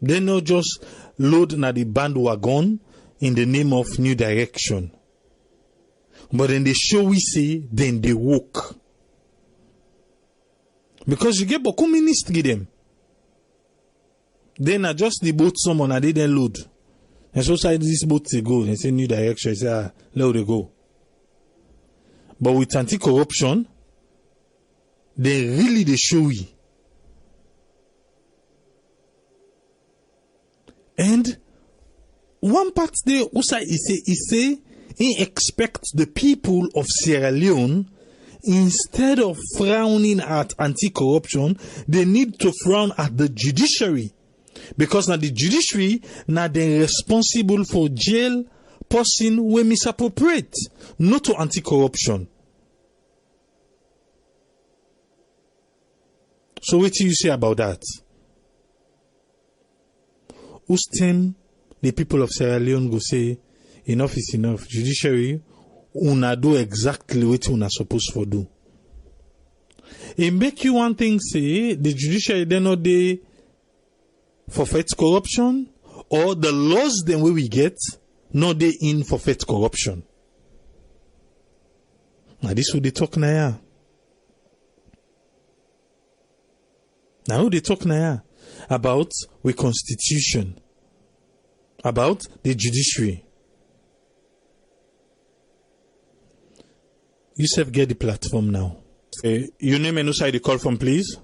They not just load na the bandwagon in the name of new direction. But then they show we say then they work. Because you get beaucoup ministry them. Then adjust the boat someone and they then load. And so side this boat to go. They say new direction. They say let they go. But with anti-corruption, they show we. And one part there also he say he expects the people of Sierra Leone, instead of frowning at anti-corruption, they need to frown at the judiciary. Because now the judiciary, now they're responsible for jail person who misappropriate, not to anti-corruption. So what do you say about that? Ustem, the people of Sierra Leone go say, enough is enough. Judiciary, una do exactly what una supposed to do. It make you one thing say the judiciary they know they for fight corruption, or the laws then we get no they in for fight corruption. Now this who they talk now. Now who they talk now about the constitution, about the judiciary. You self get the platform now. Your name and side the call from, please.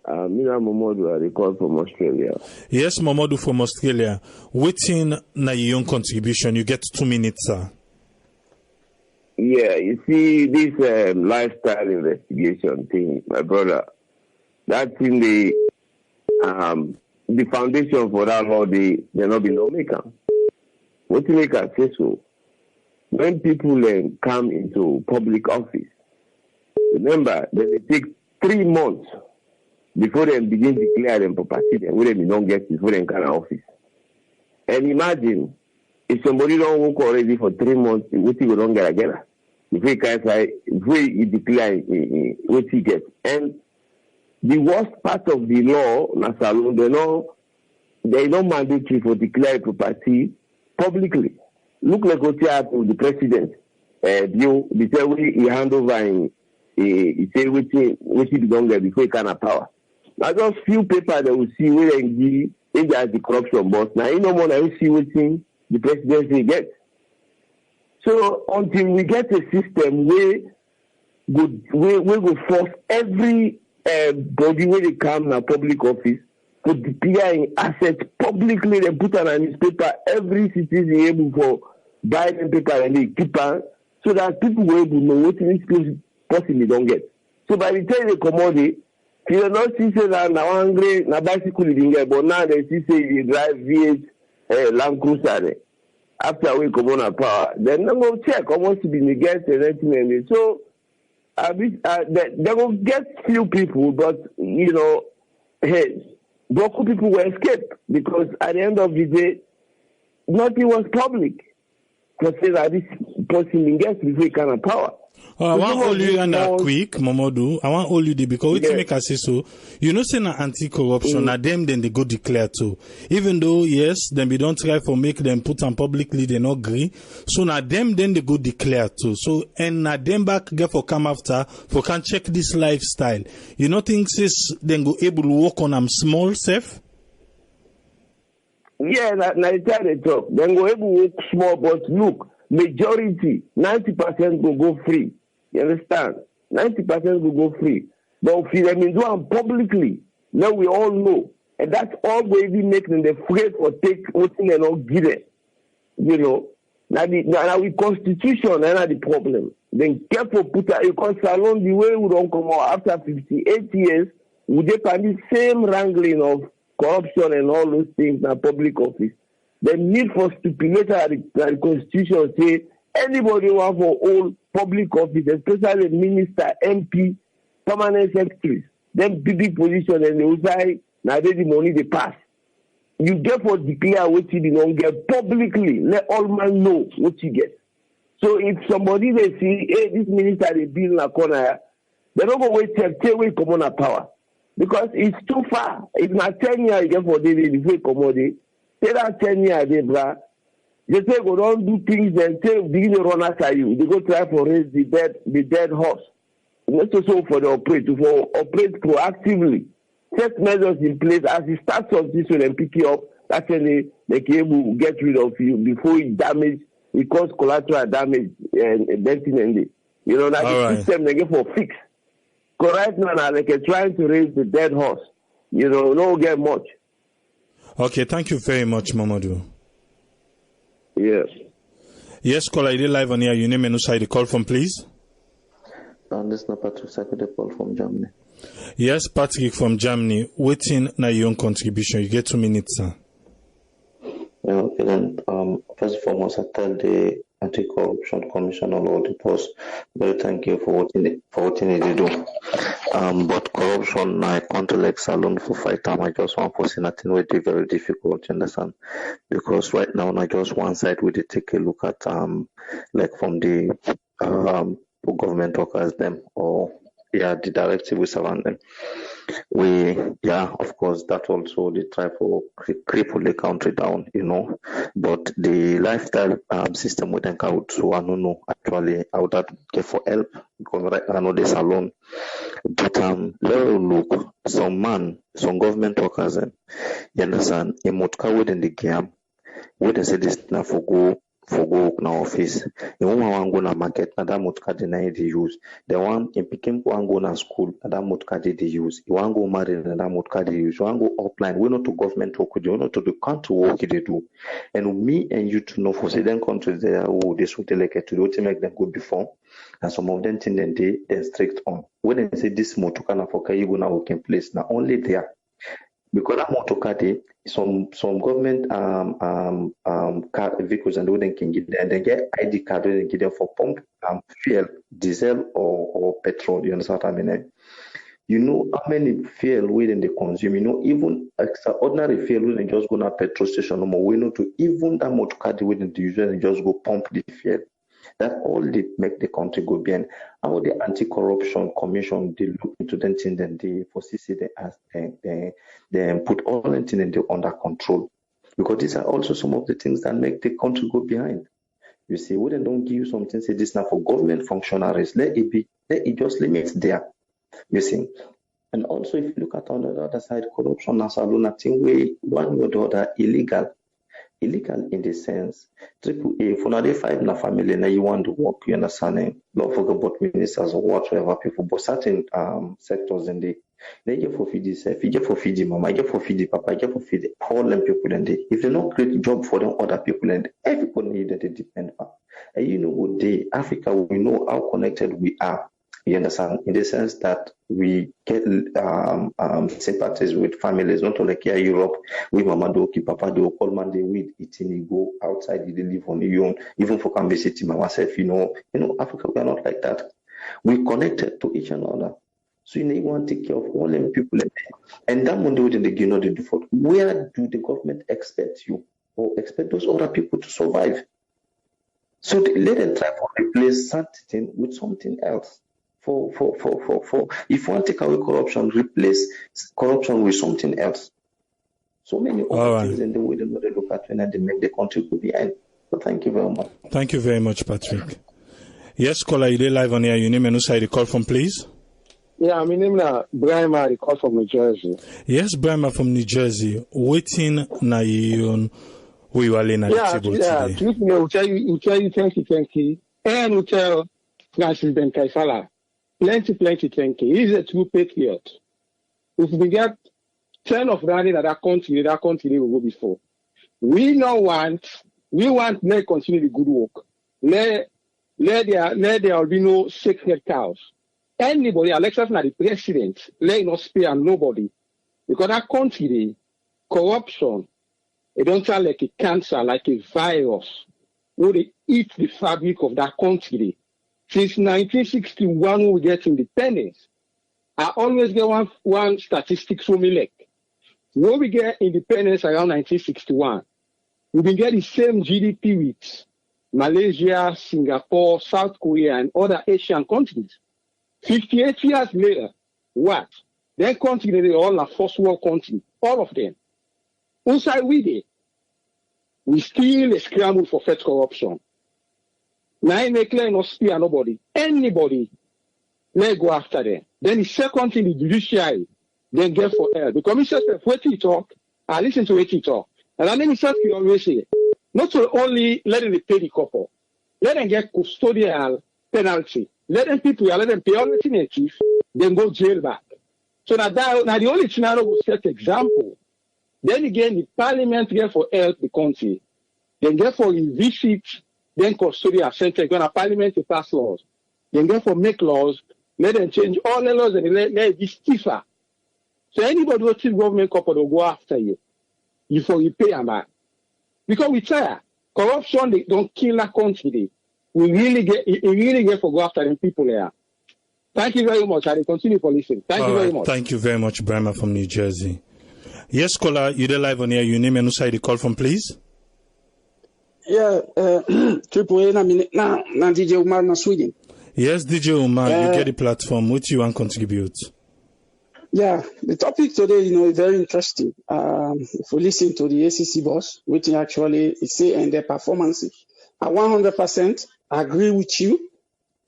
Mina Momodu, I call from Australia. Yes, Momodu from Australia. Waiting na your own contribution. You get 2 minutes, sir. Yeah, you see this lifestyle investigation thing, my brother. That's in the foundation for that law. They not be lawmaker. What to make us say so? When people come into public office, remember that they take 3 months before they begin to declare them property, then when they don't get before they come to office. And imagine if somebody don't work already for 3 months, what he don't get again. If he declare what he gets. And the worst part of the law, Nasalon, they don't mandatory for declare property publicly. Look like what happened to the president. The say way he hand over and he say what he don't get before he can have power. Now just few people that will see where they give the corruption boss. Now you know more than see what the presidency gets. So until we get a system where we force every body where they come in public office for declaring assets publicly, they put on a newspaper, every citizen able for buy them paper and they keep on, so that people will able to know what this person they don't get. So by the time they come out, you will not see say that now angry, na bicycle they didn't get, but now they see say they drive V8 Land Cruiser. After we come on a power, then they go check almost to be negated and everything. So they will get few people, but you know, hey, local people will escape because at the end of the day, nothing was public. To say that this person gets before he can have power. I want all you and quick, Momodu. I want all you there because we make us say so. You know, say na anti-corruption, na them then they go declare too. Even though yes, then we don't try for make them put on publicly, they not agree. So na them then they go declare too. So and na them back get for come after for can check this lifestyle. You know things is then go able to work on them small safe. Yeah, na the time they talk. Then go able to work small, but look, majority, 90% will go free. You understand? 90% will go free. But if they do them publicly, now we all know. And that's all we even make them afraid or take what they not give it. You know? Now the constitution is the problem. Then careful put a salon the way we don't come out after 58 years, we find the same wrangling of corruption and all those things in public office. The need for stipulate the constitution say anybody who want for all public office, especially minister, MP, permanent secretaries, them big position and they will say now they the money they pass. You get for declare what you don't get publicly. Let all man know what you get. So if somebody they see, hey, this minister they build in a corner, they don't go wait till we come on a power. Because it's too far. It's not 10 years you get for daily before you come on day. Say that 10 years, they bra. They say go don't do things and say begin to run after you. They go try for raise the dead horse. Not so for the operate proactively. Set measures in place as it starts on this one and pick you up. That's when they can able to get rid of you before it cause collateral damage and denting and you know that the system they get for fix. Correct now, like trying to raise the dead horse. You know, don't get much. Okay, thank you very much, Mamadou. Yes. Yes, caller, you live on here. Your name and who side the call from, please. This is Patrick Sakode call from Germany. Yes, Patrick from Germany. Waiting na your own contribution. You get 2 minutes, sir. Yeah, okay then. First and foremost, I tell the Anti-Corruption Commission on Audit was very thank you for what they do. But corruption, I can't like salon for 5 times. I just want to say nothing will be very difficult, you understand? Because right now, not just one side, we did take a look at like from the government workers them or the directive we surround them. Of course, that also they try to cripple the country down, But the lifestyle system we think out, so I don't know actually how that get for help because right now I know this alone. But let's look some government workers, you understand, a motka within the game, we they say this now for go na office. The woman want go na market, na that motka deny the use. The one in Pikin want go na school, na that motka they use. You want go marry, na that motka they use. You want go offline, we not to government work, we not to the country work they do. And me and you to know for certain countries there, they should like to do to make them good before. And some of them think then they strict on. When they say this motka na for you go na working place, na only there. Because that motocar, some government car vehicles and they can get there, and they get ID card and they get there for pump fuel, diesel or petrol. You understand what I mean? You know how many fuel we they consume. Even extraordinary fuel we just go to petrol station no more. We know to even that motocar we they use and just go pump the fuel. That all they make the country go behind. How the anti-corruption commission they look into them things then they foresee they put all them things under control. Because these are also some of the things that make the country go behind. You see, we don't give you something say this now for government functionaries. Let it just limit there. You see. And also if you look at on the other side, corruption as a thing way one way or the other illegal. Illegal in the sense, AAA, for now they five na family, now you want to work, you understand? Don't forget about ministers or whatever people, but certain sectors in the they get for feed yourself, you get for feed mama, you get for feed papa, you get for feed all them people in there. If they not create job for them, other people and everybody need that they depend on. And what day Africa, we know how connected we are. You understand? In the sense that we get sympathies with families, not only here in Europe, we mama do, ki papa do, call man they weed eating, you go outside, you live on your own, even for can visit myself, Africa, we are not like that. We connected to each another. So you want to take care of all them people. And that money within the the default. Where do the government expect you or expect those other people to survive? So let them try to replace something with something else. For if you want to take away corruption, replace corruption with something else. So many other things in the way they look at when they make the country go behind. So thank you very much. Thank you very much, Patrick. Yes, caller, you there live on here. Your name and who call from, please? Yeah, my name is Brian. I call from New Jersey. Yes, Brian from New Jersey. Waiting na you we were laying at the table today. Yeah, we'll tell you 2020, and we'll tell Francis Ben Kaisala. Plenty, thank you. He's a true patriot. If we get 10 of running at that country will go before. We want to continue the good work. Let there be no sacred cows. Anybody, elected not the president, let not spare nobody. Because that country, corruption, it don't sound like a cancer, like a virus. Where they eat the fabric of that country. Since 1961, when we get independence, I always get one statistic from me like. When we get independence around 1961, we will get the same GDP with Malaysia, Singapore, South Korea, and other Asian countries. 58 years later, what? Their country, they all are first world country, all of them. Inside we still scramble for fed corruption. Now I make clear not spare nobody. Anybody, let go after them. Then the second thing, the judiciary, then get for help. The commission says, what he talk, I listen to what he talk. And I mean, you always say, not to only let them pay the couple, let them get custodial penalty. Let them pay all the thing chief, then go jail back. So now the only thing I will set example. Then again, the parliament get for help the country. Then get for revisit, then custodial center, going to parliament to pass laws. Then get for make laws, let them change all the laws and let it be stiffer. So anybody who thinks government couple will go after you. You for repay a man. Because we try. Corruption, they don't kill that country. We really get for go after them people there. Thank you very much. I will continue for listening. Thank you very much. Thank you very much, Brahma from New Jersey. Yes, caller, you there live on here. Your name and who side you call from, please? Yeah, Triple A na DJ Umar na Sweden. Yes, DJ Omar, you get the platform. What you want to contribute? Yeah, the topic today, is very interesting. If we listen to the ACC boss, which actually is say and their performances, I 100% agree with you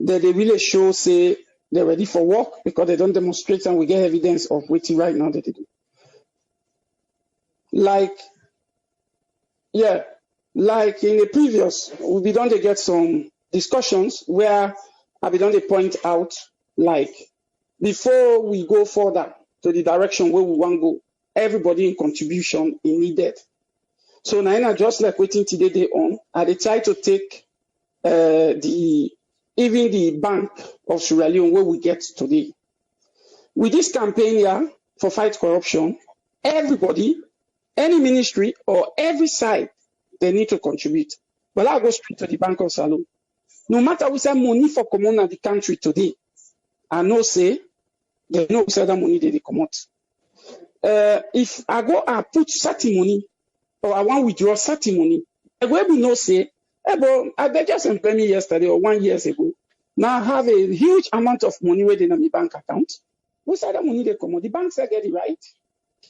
that they really show, say, they're ready for work because they don't demonstrate and we get evidence of what right now that they do. Like in the previous, we done to get some discussions where I be done to point out, like, before we go further to the direction where we want to go, everybody in contribution is needed. So now, just like waiting today they on, I try to take even the Bank of Sierra Leone where we get today. With this campaign here for fight corruption, everybody, any ministry or every side, they need to contribute. But I'll go straight to the Bank of Sierra Leone. No matter who say money for common in the country today, I know say they know who that money they come out. If I go and put certain money or I want to withdraw certain money, I go able know say, hey, but I just employed me yesterday or 1 year ago. Now I have a huge amount of money waiting in my bank account. Who said that money they come out? The bank said get it right.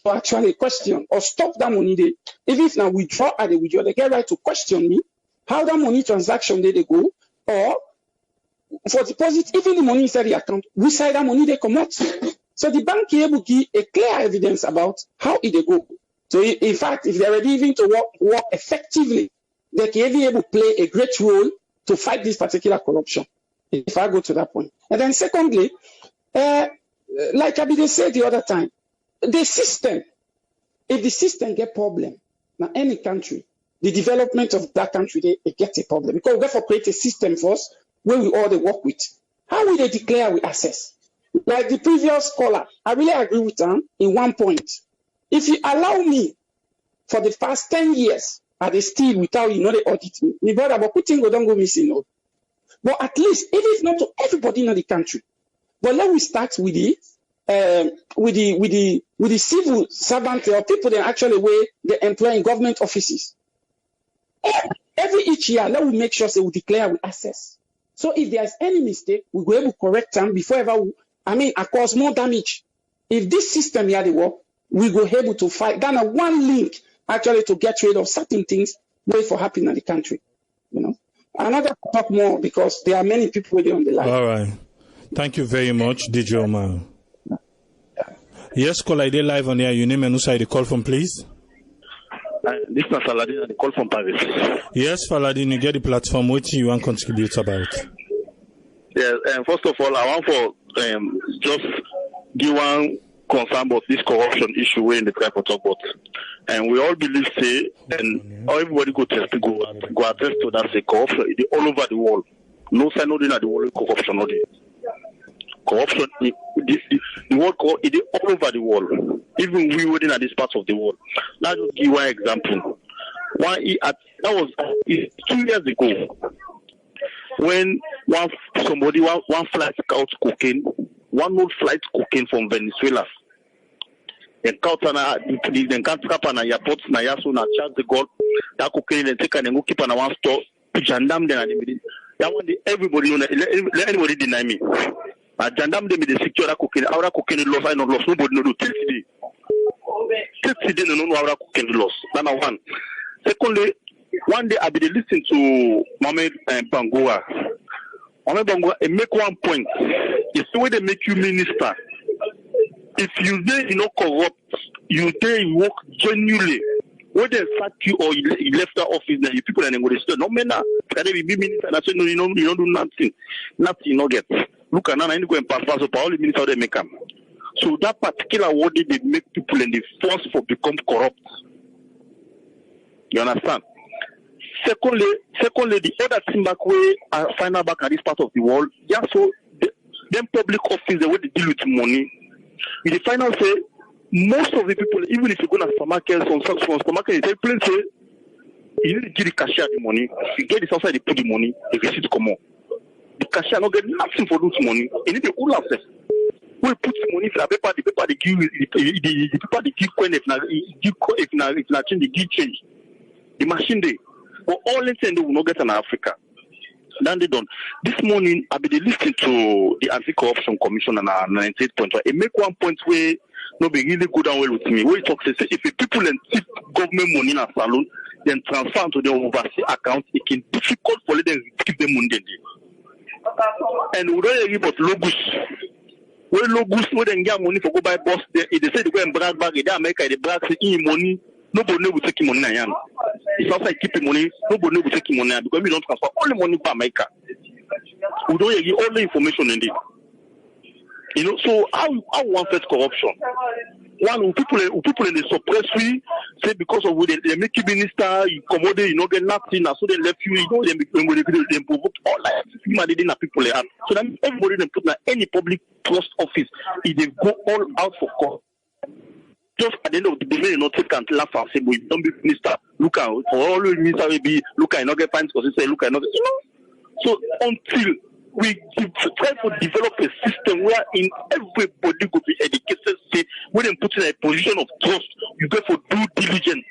Or actually question or stop that money they. Even if now withdraw at the withdraw, they get right to question me how that money transaction they go. Or for deposit, even the money inside the account, which side that money they come out. So the bank is able to give a clear evidence about how it they go. So in fact, if they're ready even to work effectively, they can be able to play a great role to fight this particular corruption. If I go to that point. And then secondly, like Abide said the other time, the system, if the system get problem, now any country, the development of that country, they get a problem. Because we therefore create a system for us where we all they work with. How will they declare we access? Like the previous caller, I really agree with them in one point. If you allow me for the past 10 years, they still without they audit me. My brother, but putting go don't go missing. No. But at least it is not to everybody in the country. But let me start with the civil servant or people that actually where they employ in government offices. Each year, let me make sure they will declare with access. So if there's any mistake, we will able to correct them before ever. Cause more damage. If this system here they work, we will able to fight. Then one link actually to get rid of certain things wait for happening in the country. I'm not going to talk more because there are many people waiting on the line. All right. Thank you very much, DJ Omar. Yes, call ID live on here. Your name and who side you call from, please? This is Faladin, I call from Paris. Yes, Faladin, you get the platform. What you want to contribute about? Yes, first of all, I want for just give one concern about this corruption issue we're in the try to talk about. And we all believe, say, and everybody go attest to that, say, corruption is all over the world. No sign of the world corruption. Corruption, the world is all over the world. Even we within at this part of the world. Now, just give one example. That was 2 years ago when one flight caught cocaine, one old flight cocaine from Venezuela. Then caught an airport, na yaso na charge the gold. That cocaine then take and go keep on one store. Jandam then that one everybody know. Let anybody deny me. Jandam them the secure that cocaine. Our cocaine loss. I not lost. Nobody know till today. Till today no know our cocaine loss. Number one. Secondly, one day I be listening to Mohamed Bangoa. Mohamed Bangoa make one point. It's the way they make you minister. If you say you corrupt, you work genuinely. When they sack you or you left the office, then you people are going to say, no, man, can they be minister? And I say, no, you don't do nothing. Nothing, you don't get. Look at now, I go and pass so all the ministers they make them. So that particular word they make people in the force for become corrupt. You understand? Secondly, the other thing back way I find out back at this part of the world, yeah, so them public office, the way they deal with money, in the final say, most of the people, even if you go to supermarkets, some supermarkets, they please say, you need to give the cashier the money. If you get this outside, they put the money, they receive to come on. The cashier not get nothing for those money. You need to all access. We put the money for the paper they give, the paper they give coin if not change, they give change. The machine they, but all things they will not get in Africa. Then they done. This morning, I've been listening to the Anti-Corruption Commission and 98.1. It make one point where no be really good and well with me. Where it talks say if people and tip government money in a salon, then transfer to their overseas account, it can be difficult for them to keep them money. And we don't hear about logos. Where logos where they get money for go buy bus, they say they go and brag bag. They America they brag say money. Nobody will take money now. It's outside keeping money. Nobody will take money because we don't transfer all the money to America. We don't get all the information in it. You know, so how one face corruption? One people in the suppress we say because of they make you minister, you commodate, you know, get nothing, so they left you, you know, they provoke all like people they have. So that everybody they put in any public trust office, if they go all out for court. Just at the end of the day, you know, take and laugh and say, "We don't be minister. Look out for all the minister will be look at not get fines because say look at not you know." So until we try to develop a system where in everybody could be educated, say when they put in a position of trust, you go for due diligence,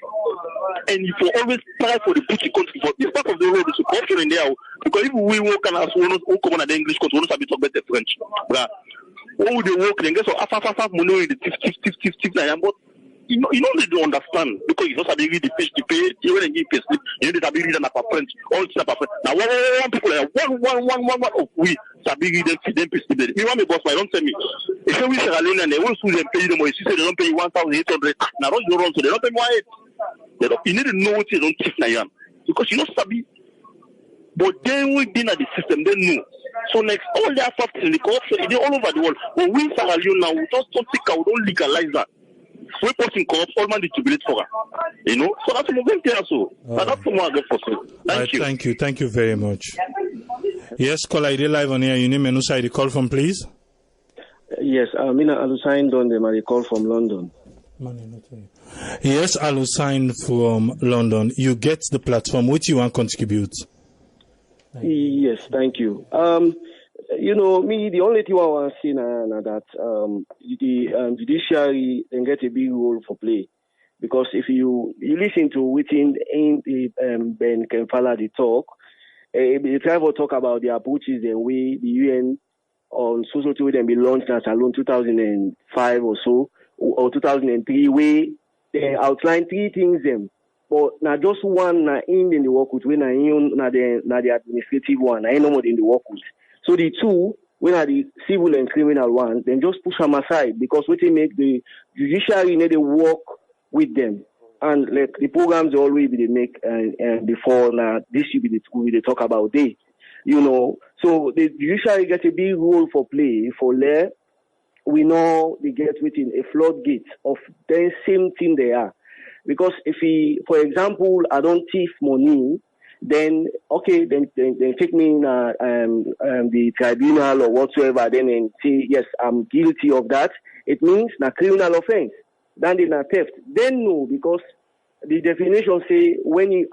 and you for always try for the put country for this part of the road is corruption in there because if we work and as we come on the English because we don't have to talk better French, right? All the work then get so half money in the tip but you know they don't understand because you don't have to read the fish to pay you when you pay slip you need to be reading a French all it's a French now one people like one of we sabi read them pay slip me want me boss my don't tell me if we Sierra Leone and they won't sue them pay them you say they don't pay 1,800 now don't go wrong so they don't pay why they don't you need to know what you don't tip now because you know sabi but then we did at the system they know. So next, all their factors in the corruption, they're all over the world. But we Sierra Leone now, we just don't think we don't legalize that. We person corrupt, all man distribute for her. You know? So that's what we're going so. That's what I get for you. Thank you very much. Yes, caller, ID live on here. Your name and who side you call from, please? Yes, Mina Alusain Dondem, I call from London. Yes, Alusain from London. You get the platform. Which you want to contribute? Yes, thank you. You know, me, the only thing I want to see now that the judiciary can get a big role for play. Because if you listen to within Ben Kemfala the talk, they try to talk about the approaches the way the UN on social security then be launched as alone 2005 or so, or 2003, where they outline three things them. But now just one in the work with when the administrative one, I know more in the work with. So the two, when are the civil and criminal ones, then just push them aside because what they make the judiciary need to work with them. And like the programs always they make before now this should be the school they talk about day. You know. So the judiciary gets a big role for play for law. We know they get within a floodgate of the same thing they are. Because if for example, I don't thief money, then okay, then take me in the tribunal or whatsoever, then and say yes, I'm guilty of that. It means na criminal offense. Then they na theft. Then no, because the definition say when you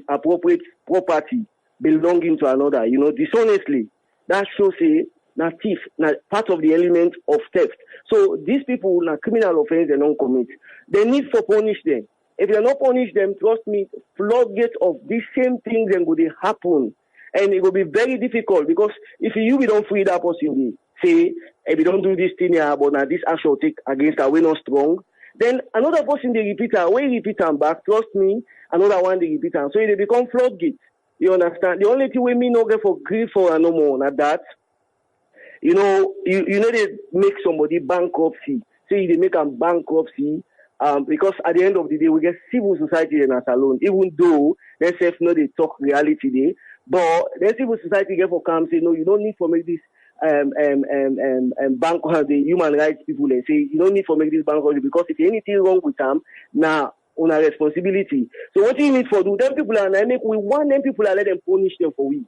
appropriate property belonging to another, you know, dishonestly, that shows say na thief, na part of the element of theft. So these people na criminal offense they don't commit. They need to punish them. If you not punish them, trust me, floodgate of these same things then will happen. And it will be very difficult because if you don't free that person, say, if you don't do this thing here, but now this action will take against her, we're not strong, then another person they repeat her, when you repeat them back, trust me, another one they repeat them. So they become floodgate. You understand? The only thing we mean not get for grief for no more, not that. You know, you know they make somebody bankruptcy. Say they make a bankruptcy. Because at the end of the day, we get civil society in us alone, even though they self know they talk reality there. But the civil society get for come say, no, you don't need to make this bank the human rights people they say you don't need to make this bank because if anything wrong with them, now on a responsibility. So what do you need for do? Them people are we want them people are let them punish them for we.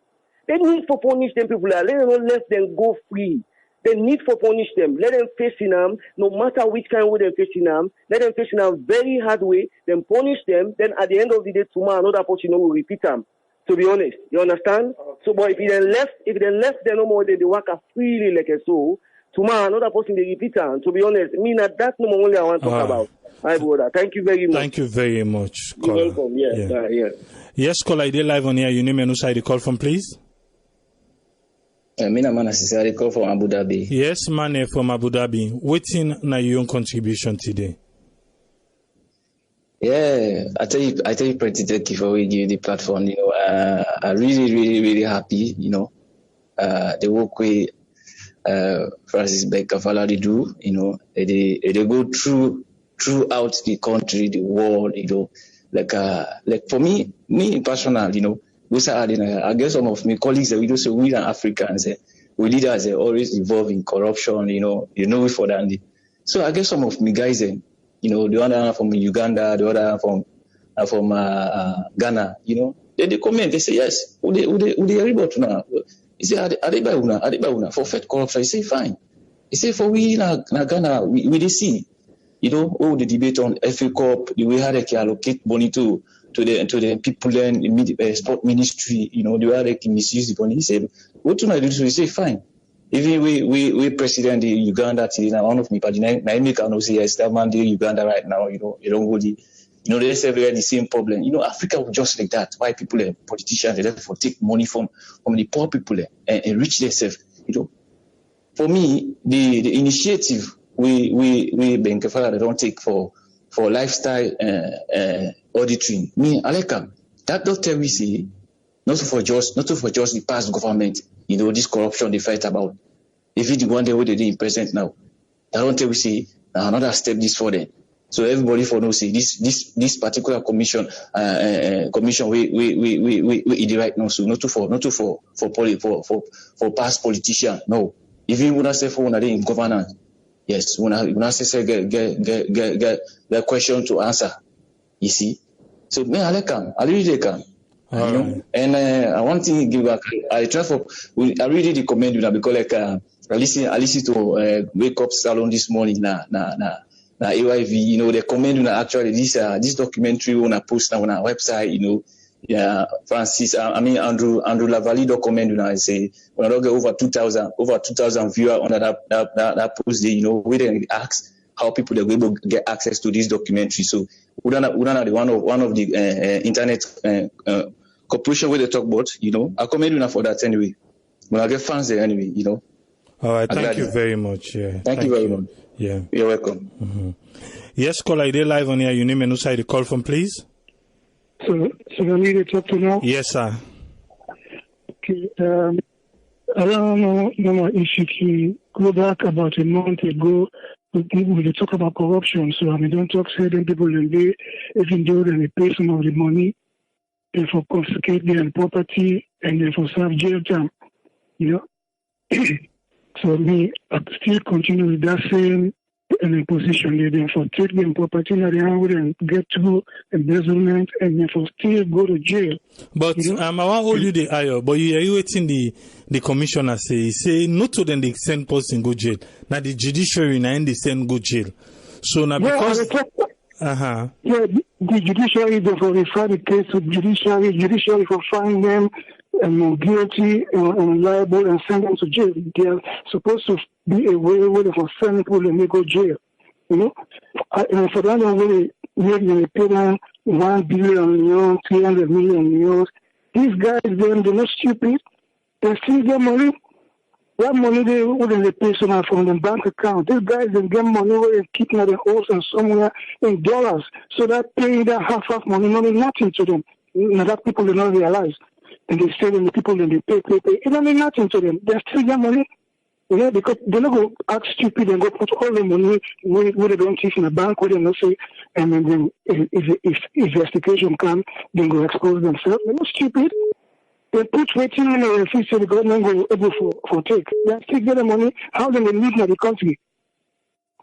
They need to punish them people are let them not let them go free. They need to punish them. Let them face in them, no matter which kind of way they're facing them. Let them face in them very hard way. Then punish them. Then at the end of the day, tomorrow another person will repeat them. To be honest, you understand? So, but if they left, they no more. They work freely like a soul. Tomorrow another person they repeat them. To be honest, me not that no more only I want to talk about. My brother, thank you very much. Thank you very much. You're welcome. Yeah. Yes, caller, ID live on here. Your name and who side you call from, please? Mina man necessarily call from Abu Dhabi. Yes, man from Abu Dhabi. Waiting na your own contribution today. Yeah, I tell you, pretty thank you for we give the platform. You know, I'm really happy. You know, the work we Francis Becker Faladi do. You know, they go throughout the country, the world. You know, like for me personal. You know. I guess some of my colleagues that we do say we are Africans, we leaders always involved in corruption, you know for that. So I guess some of my guys, you know, the other from Uganda, the other from Ghana, you know, they comment, they say yes, who they able to now? He say, are they by una for fed corruption? He say fine. He say for we in Ghana, we they see, you know, all the debate on FA Cup, the way how they can allocate money to the people then sport ministry, you know, the way they can misuse the money. He said, what do I do? So he say fine. Even we president the Uganda today, now one of me, but I make a no say yes, that man the Uganda right now, you know, you don't go the, you know, they say the same problem. You know, Africa was just like that. Why people politicians they therefore take money from the poor people and enrich themselves. You know, for me, the initiative we Benkefala they don't take for lifestyle auditing. Me, I like them. That doctor we see, not for just the past government, you know, this corruption they fight about. If it's the one day where they in present now, that don't tell we see another step this for them. So everybody for no see this particular commission we the right now. So not for past politician. No. Even when I say for when they in governance, yes, when I say get question to answer. You see. So me I like them. I really like them. You know? And I want to give back. I really recommend you because like I listen to Wake Up Salon this morning na AYV, you know, they commend you actually this documentary on a post on our website, you know. Yeah, Andrew Lavalley document you know, I say when I get over 2,000 viewers on that post there, you know, we then ask how people are able to get access to this documentary. So we don't have one of the internet corporation where they talk about, you know. I commend you for that anyway. When I get fans there anyway, you know. All right, thank you very much. Yeah. Thank you very much. Yeah. You're welcome. Mm-hmm. Yes, caller, they live on here. Your name and who side the call from, please? So I need to talk to now? Yes, sir. Okay. I don't know my issue to go back about a month ago. We talk about corruption. So I don't talk certain people and they, even though they pay some of the money, they for confiscate their property and they for serve jail time. You know? So me, I still continue with that same position. They therefore take them property and get to embezzlement and therefore still go to jail. But you know? I want hold you the eye, but you waiting the commissioner say not to them they send person go jail. Now the judiciary now they send go jail. So now because yeah, the judiciary therefore refer the case to judiciary for find them and guilty and liable and send them to jail. They are supposed to be a way where they for send people and they go jail. You know? And for that way, they pay them 1 billion, 300 million euros. These guys, they're not stupid. They still get money. That money they wouldn't pay someone from the bank account. These guys they get money where they keep their house and somewhere in dollars. So that paying that half money not mean nothing to them. Now that people do not realize. And they say when the people then they pay. It don't mean nothing to them. They still get money. You know, because they're not going to act stupid and go put all the money where they don't teach in the bank, where they don't say, and then if investigation comes, then go expose themselves. They're not stupid. They put waiting in the fees so the government will able for take. They still get the money. How do they live in the country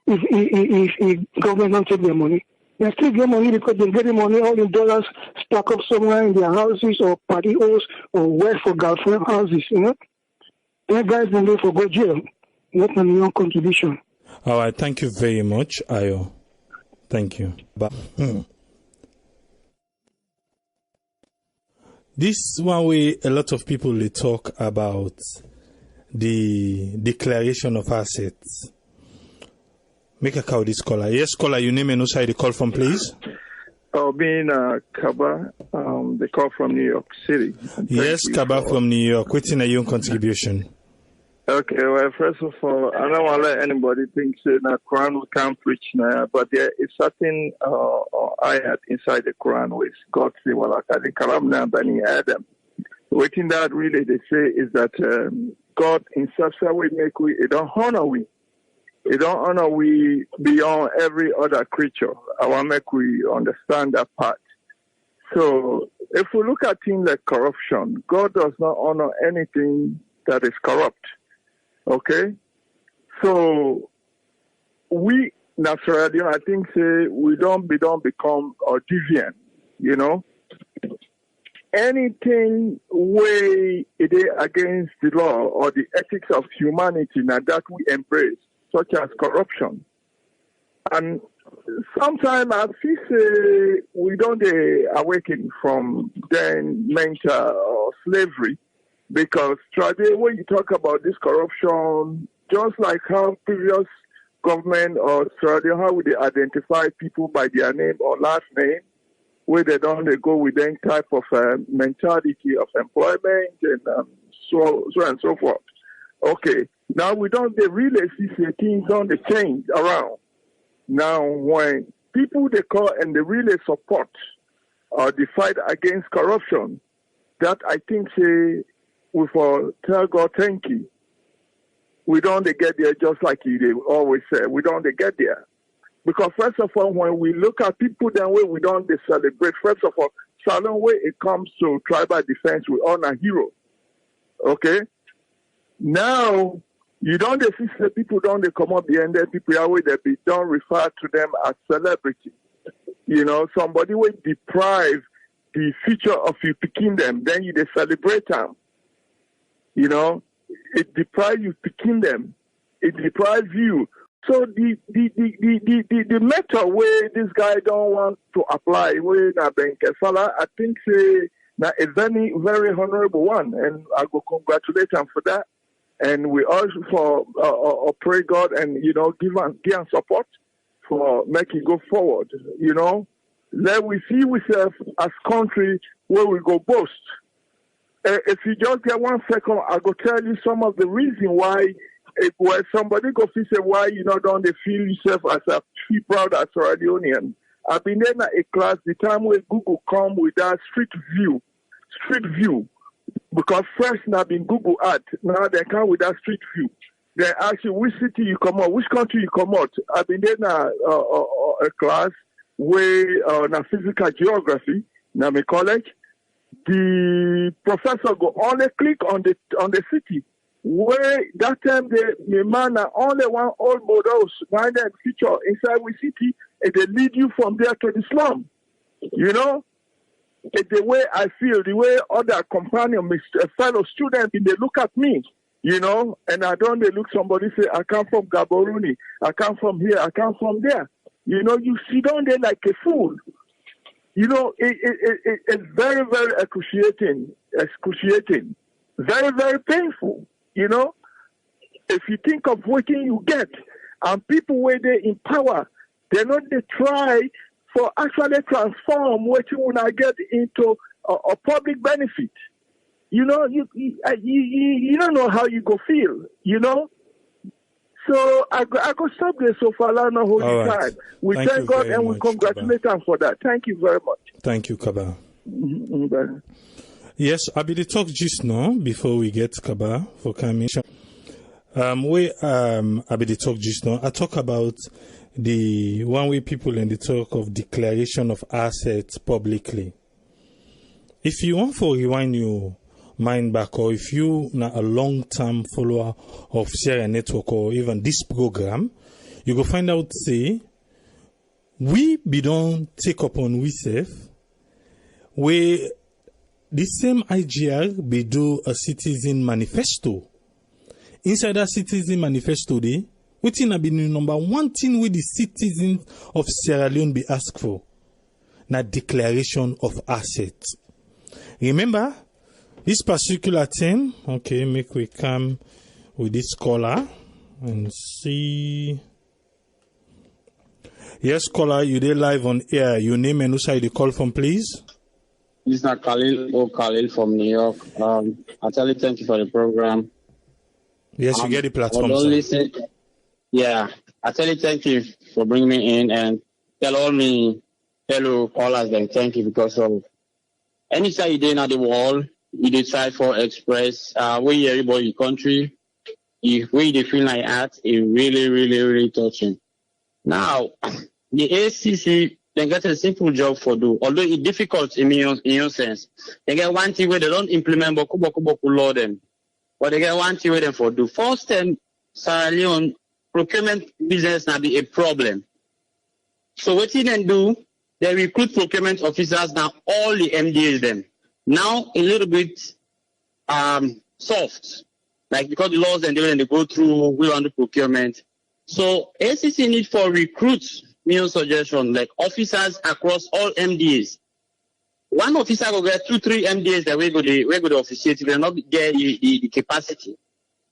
if government don't take their money? They still get money because they get the money all in dollars stuck up somewhere in their houses or party house or work for girlfriend houses, you know? That guys then they for go jail. Not a new contribution. All right, thank you very much, Ayo. Thank you. But this one way a lot of people they talk about the declaration of assets. Make a call this caller. Yes, caller, your name and who side the call from, please? Being Kaba, the call from New York City. Yes, Kaba from New York. What's in your contribution? Okay, well, first of all, I don't want to let anybody think that the Quran we can't preach now, but there is certain ayat inside the Quran which God say, well, the karamna bani Adam. Waiting that really they say is that God in such a way make we, it don't honor we. It don't honor we beyond every other creature. I want to make we understand that part. So if we look at things like corruption, God does not honor anything that is corrupt. Okay? So we naturally, I think, say we don't become deviant, you know? Anything way it is against the law or the ethics of humanity now that we embrace, such as corruption. And sometimes I feel say we don't awaken from then mental slavery, because today when you talk about this corruption, just like how previous government or Australia, how would they identify people by their name or last name, where they go with any type of mentality of employment and so and so forth. Okay, now we don't really see things on the change around. Now when people they call and they really support the fight against corruption, that I think say we for tell God thank you. We don't get there just like they always say. We don't get there. Because first of all, when we look at people that way, we don't celebrate. First of all, certain way it comes to tribal defense, we honor heroes. Okay? Now, you don't see the people don't come up behind them, people that way they don't refer to them as celebrity. You know, somebody will deprive the future of you picking them, then you celebrate them. You know, it deprives you picking them. It deprives you. So the method where this guy don't want to apply, where na Benkefala, I think say na a very, very honorable one, and I go congratulate him for that. And we also for pray God and give him support for making go forward. You know, let we see ourselves as country where we go boast. If you just get 1 second, I go tell you some of the reason why. Where somebody go say why don't they feel yourself as a proud as a Leonean. I've been in a class the time where Google come with that street view, because first now been Google Earth, now they come with that street view. They ask you which city you come out, which country you come out. I've been in a class where na physical geography, na my college. The professor go only click on the city. Where that time the man only one old models find that feature inside we city and they lead you from there to the slum. You know? And the way I feel, the way other companion, fellow students, they look at me, and I don't they look somebody say, I come from Gaborone, I come from here, I come from there. You sit down there like a fool. It's very, very excruciating, very, very painful. If you think of what you get, and people where they in power, they try for actually transform what you want to get into a public benefit. You don't know how you go feel. So I go stop there so far. I know whole time. We thank God and we congratulate him for that. Thank you very much. Thank you, Kaba. Mm-hmm. Yes, I be the talk just now before we get Kaba for coming. I be the talk just now. I talk about the one way people in the talk of declaration of assets publicly. If you want to rewind your mind back, or if you are a long-term follower of Sierra Network or even this program, you go find out say we don't take upon we self where the same IGR be do a citizen manifesto. Inside that citizen manifesto day, within have been the number one thing with the citizens of Sierra Leone be asked for. Na declaration of assets. Remember, this particular thing, okay, make we come with this caller and see. Yes, caller, you there live on air. Your name and who side you call from, please? This is Khalil from New York. Actually, thank you for the program. Yes, you get the platform, don't sir. listen. Yeah, I tell you thank you for bringing me in, and tell all me fellow callers then thank you, because of anytime you did at the wall, you decide for express where everybody country, where they feel like that, it really, really, really touching. Now, the ACC, they get a simple job for do, although it's difficult in your sense. They get one thing where they don't implement boku law them, but they get one thing where they for do. First time, Sierra Leone procurement business now be a problem. So what they then do, they recruit procurement officers now, all the MDAs them. Now a little bit soft, like because the laws and they go through, we want the procurement. So ACC need for recruits, new suggestion, like officers across all MDAs. One officer will get 2-3 MDAs that we go to officiate, they will not get the capacity.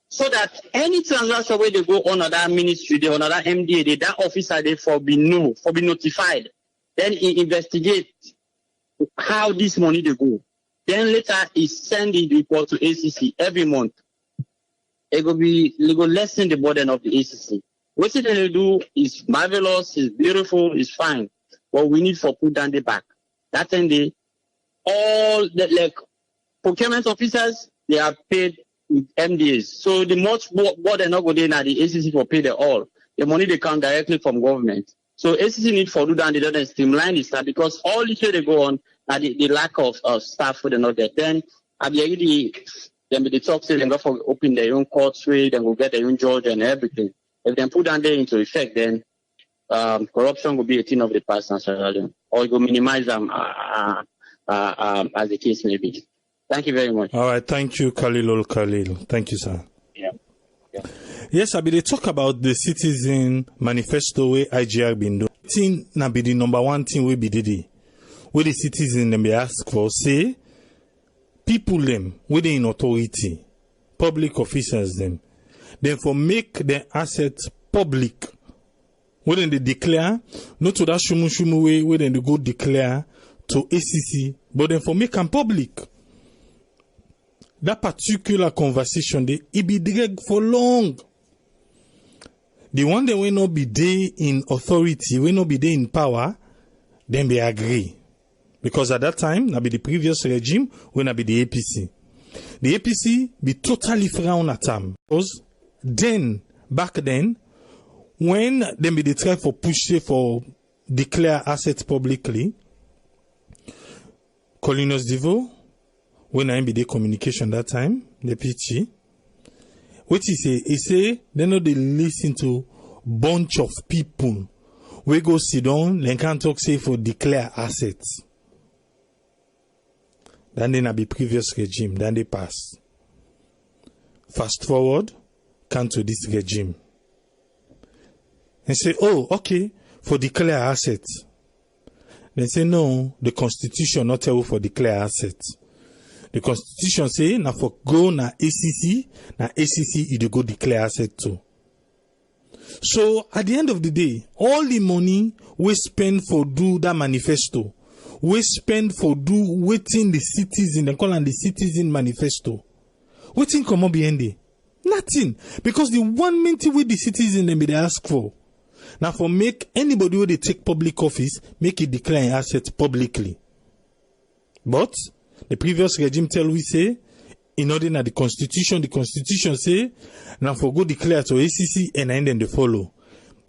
So that any transaction where they go on another ministry, they on another MDA, that officer they for be notified. Then he investigate how this money they go. Then later he send the report to ACC every month. It will lessen the burden of the ACC. What they do is marvelous, is beautiful, is fine. But we need for put down the back. That time all the like procurement officers, they are paid with MDAs. So the much burden not go there now the ACC for pay them all. The money they come directly from government. So ACC need for do that, they don't streamline the staff, because all the way they go on are the lack of staff for the not get. Then at the end then the talk say they go for open their own courts way, then go get their own judge and everything. If they put down there into effect, then corruption will be a thing of the past naturally, or it will minimize them as the case may be. Thank you very much. All right, thank you, Khalil. Thank you, sir. Yeah. Yes, I be they talk about the citizen manifesto where IGR been doing. Thing na be the number one thing we be did. Where the citizen them be ask for, say people them where they in authority, public officers them, then for make their assets public. When they declare, not to that shumu way, where they go declare to ACC, but then for make them public. That particular conversation, it be dragged for long. The one that will not be there in authority, will not be there in power, then they agree. Because at that time, that be the previous regime, will not be the APC. The APC be totally frown at them. Because then, back then, when they be the try for push for declare assets publicly, Colinos Divo, when I be the communication that time, the PT, what he say, they know they listen to bunch of people. We go sit down, they can't talk say for declare assets. Then they na be previous regime, then they pass. Fast forward, come to this regime. And say, oh, okay, for declare assets. They say, no, the constitution not tell you for declare assets. The constitution say, na for go na ACC you go declare asset too. So, at the end of the day, all the money we spend for do that manifesto, we spend for do waiting the citizen, they call it the citizen manifesto. Waiting come up behind it? Nothing. Because the one main thing with the citizen they may ask for. Now for make anybody who they take public office, make it declare assets publicly. But the previous regime tell we say, in order na the constitution say, now for go declare to ACC and then they follow.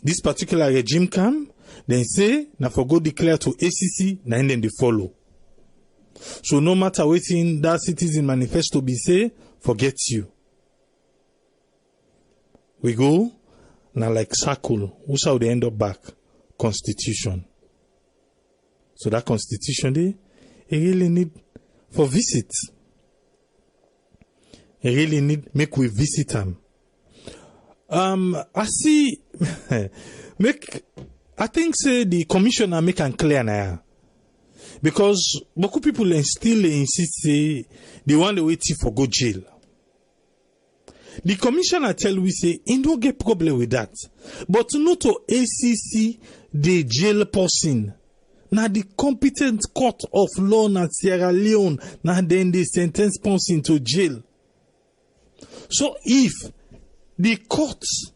This particular regime come, then say, now for go declare to ACC and then they follow. So no matter what in that citizen manifesto be say, forget you. We go, now like circle, who's how they end up back? Constitution. So that constitution they really need for visit. You really need make we visit them. I see I think say the commissioner make an clear now. Because beaucoup people still insist say they want to wait for go jail. The commissioner tell we say he don't get problem with that. But not to ACC the jail person. Now the competent court of law na Sierra Leone, now then they sentence person to jail. So if the courts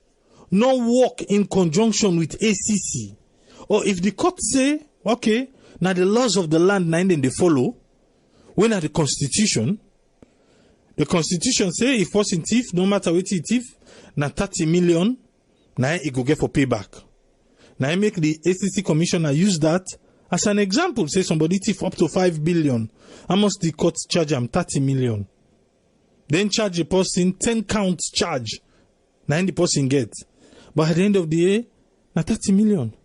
not work in conjunction with ACC, or if the court say, okay, now the laws of the land now then they follow, when at the constitution say if person thief, no matter what he thief, now 30 million, now he go get for payback. Now I make the ACC commissioner use that as an example. Say somebody thief up to 5 billion. How much the court charge him? 30 million. Then charge the person 10 counts charge. Now the person gets. But at the end of the day, now 30 million.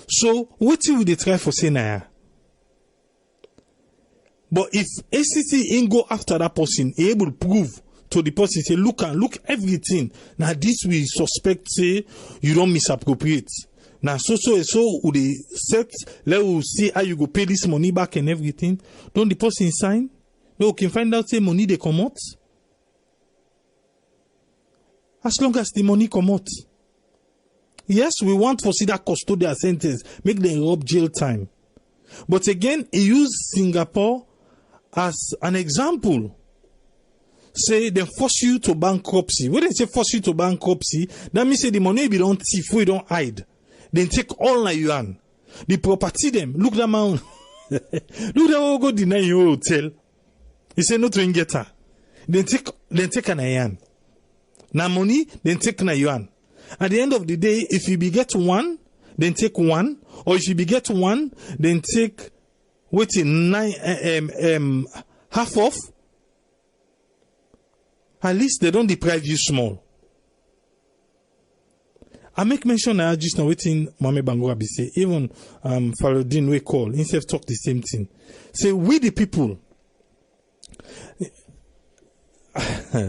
So what will they try for say now? But if ACC ain't go after that person, able to prove to the person, say, look everything. Now this we suspect, say, you don't misappropriate. Now so would they set, let us see how you go pay this money back and everything. Don't the person sign? No, you can find out, say, money they come out. As long as the money come out. Yes, we want to see that custodial sentence, make them rob jail time. But again, he used Singapore as an example. Say they force you to bankruptcy. When they say force you to bankruptcy, that means say the money be don't thief, we don't hide. Then take all na yuan. The property them, look that man. Look that go deny your hotel. He say no to ingeta. Then take an yuan. Na money, then take na yuan. At the end of the day, if you beget one, then take one, or if you beget one, then take half off. At least they don't deprive you small. I make mention now just now waiting Mame Bango Abi say, even Faroudin we call, instead of talk the same thing. Say we the people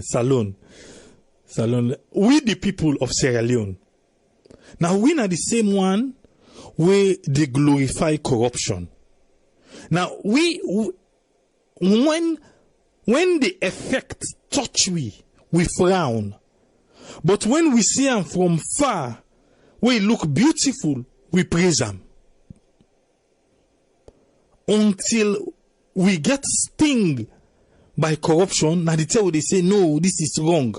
Salon, we the people of Sierra Leone. Now we are the same one where they glorify corruption. Now when the effect touch we frown. But when we see them from far, we look beautiful, we praise them. Until we get sting by corruption, now they say, no, this is wrong.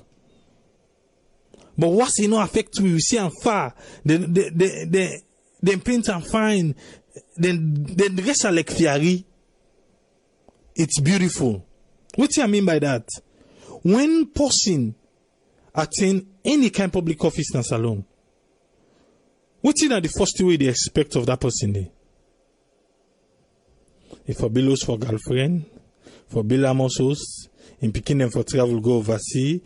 But what's affect we see them far, then paint and fine, then the rest are like fairy. It's beautiful. What do I mean by that? When person attain any kind of public office in a salon, what is the first way they expect of that person there? If for bills for girlfriend, for bill amosos, in picking them for travel go overseas.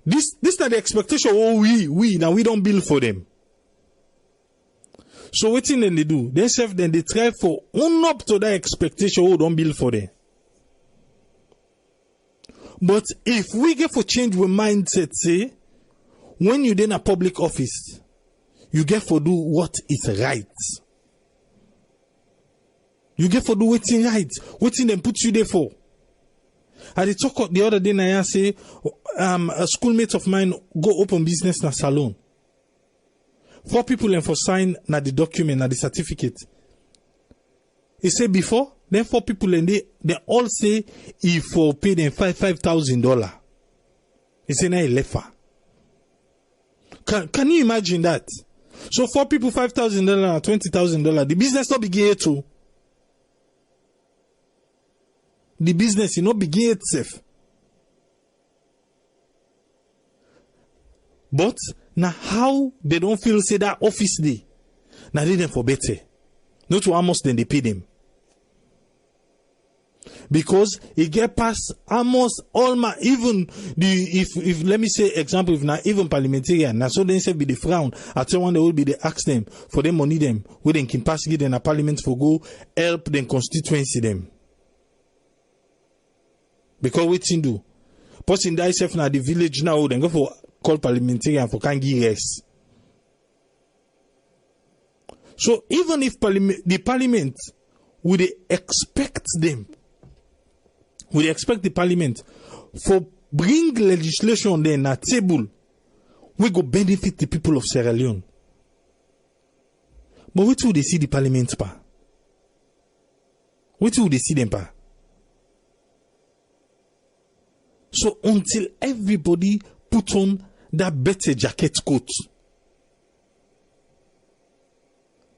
This is the expectation. Oh, we now we don't bill for them. So what thing then they do? They try for own up to that expectation. Oh, don't bill for them. But if we get for change with mindset, say, when you're in a public office, you get for do what is right. You get for do what's right. What's in them put you there for? I did talk the other day, I say, a schoolmate of mine go open business in a salon. 4 people and for sign na the document, na the certificate. He said before, then 4 people and they all say he for pay them $5,000. He said na lefa. Can you imagine that? So 4 people $5,000, $20,000. The business not begin here too. The business not begin itself. But now how they don't feel say that office day, now they them for better. Not to almost then they pay them. Because it get past almost all my even if let me say example, if not even parliamentarian, now so they say be the frown. I tell one they will be the ask them for them money them where they can pass get in a parliament for go help them constituency them. Because what thing do? Person die self now the village now then go for call parliamentarian for can give rest. So even if the parliament would expect them, would expect the parliament for bring legislation then at table, we go benefit the people of Sierra Leone. But wait till they see the parliament pa. Wait till they see them pa. So until everybody put on that better jacket coat,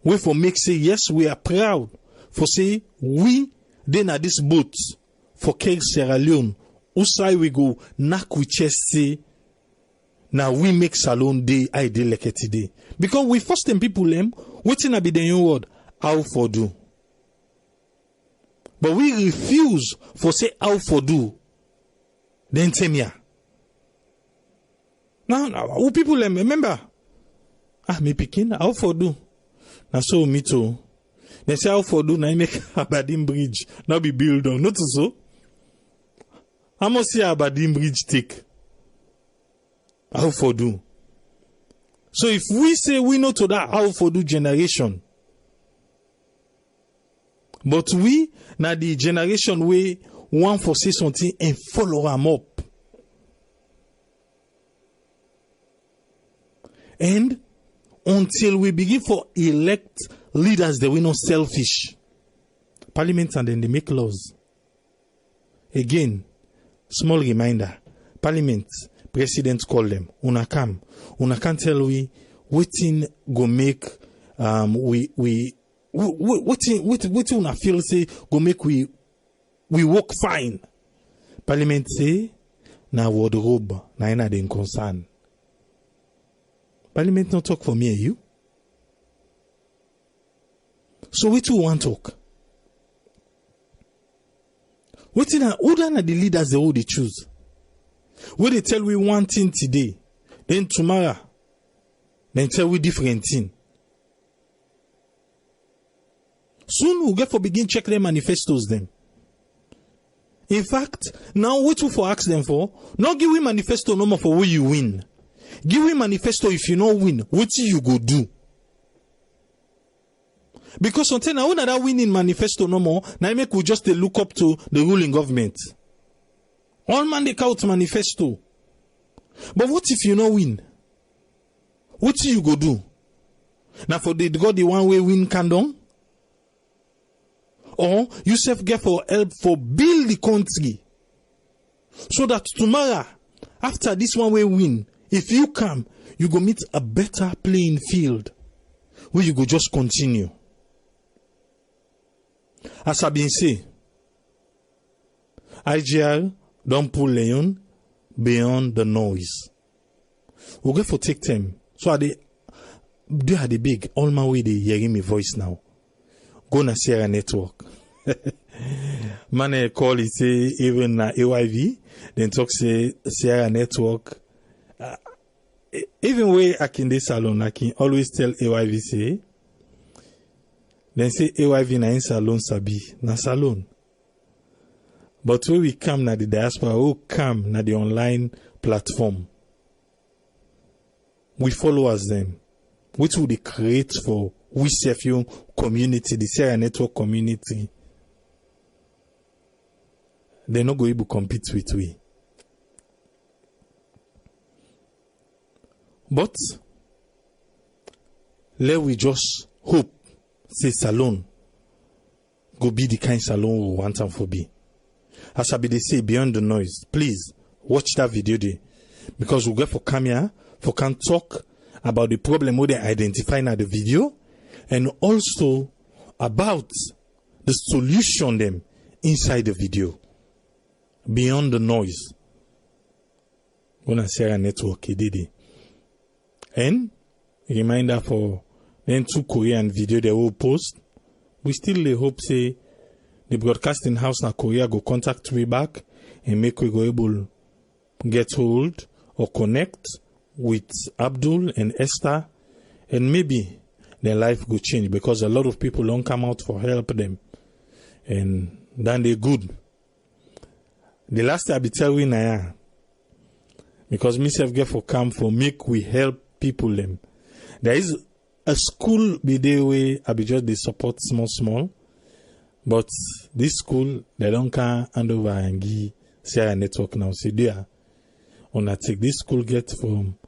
we for make say yes, we are proud for say we then at this boat for Kerr Sierra Leone. Usai we go knock we chest say now we make salon day I day like it today. Because we first them people waiting to be the new word how for do. But we refuse for say how for do. Then tell me. Now who people remember? Me picking how for do. Now so me too. They say how for do now make Aberdeen Bridge now be built on. Not so. How much see Aberdeen Bridge take? How for do? So if we say we know to that how for do generation, but we now the generation we want for say something and follow them up, and until we begin for elect leaders that we know selfish, Parliament and then they make laws. Again, small reminder, Parliament. President call them. Una come. Una can tell we waiting go make waiting una feel say go make we work fine. Parliament say na wardrobe na ina den concern. Parliament not talk for me and you. So we too want talk. Waiting who are the leaders they all they choose. When they tell we one thing today, then tomorrow, then tell we different thing. Soon we'll get for begin check their manifestos them. In fact, now what you for ask them for? Not give we manifesto no more for where you win. Give we manifesto if you not win, what you go do? Because until now, that winning manifesto no more, now make we just look up to the ruling government. All man they count manifesto. But what if you no win? What you go do? Now for the God the one way win can done? Or you self get for help for build the country. So that tomorrow, after this one way win, if you come, you go meet a better playing field where you go just continue. As I been say, IGR don't pull Leone beyond the noise. We go for take time. So they are the big all my way they hearing me voice now. Go na Sierra Network. Man call it say even na AYV. Then talk say Sierra Network. Even way I can this salon, I can always tell AYV say. Then say AYV na in salon sabi na salon. But when we come na the diaspora, we come na the online platform. We followers them. Which will they create for we self-young community, the Sierra Network community. They're not going to compete with we. But let we just hope, say salon, go be the kind salon we want them for be. As I be they say, beyond the noise, please watch that video there. Because we'll get for camera, for can talk about the problem we they identify in the video, and also about the solution them inside the video. Beyond the noise. Gonna Sierra Network, did. And a reminder for then 2 Korean video they will post. We still hope say the broadcasting house na Korea go contact me back and make we go able get hold or connect with Abdul and Esther, and maybe their life will change because a lot of people don't come out for help them, and then they good. The last I be telling Naya, because myself get for come for make we help people them. There is a school be there way I be just they support small, but this school they don't can hand over and give Sierra Network now. See there, on I take this school get from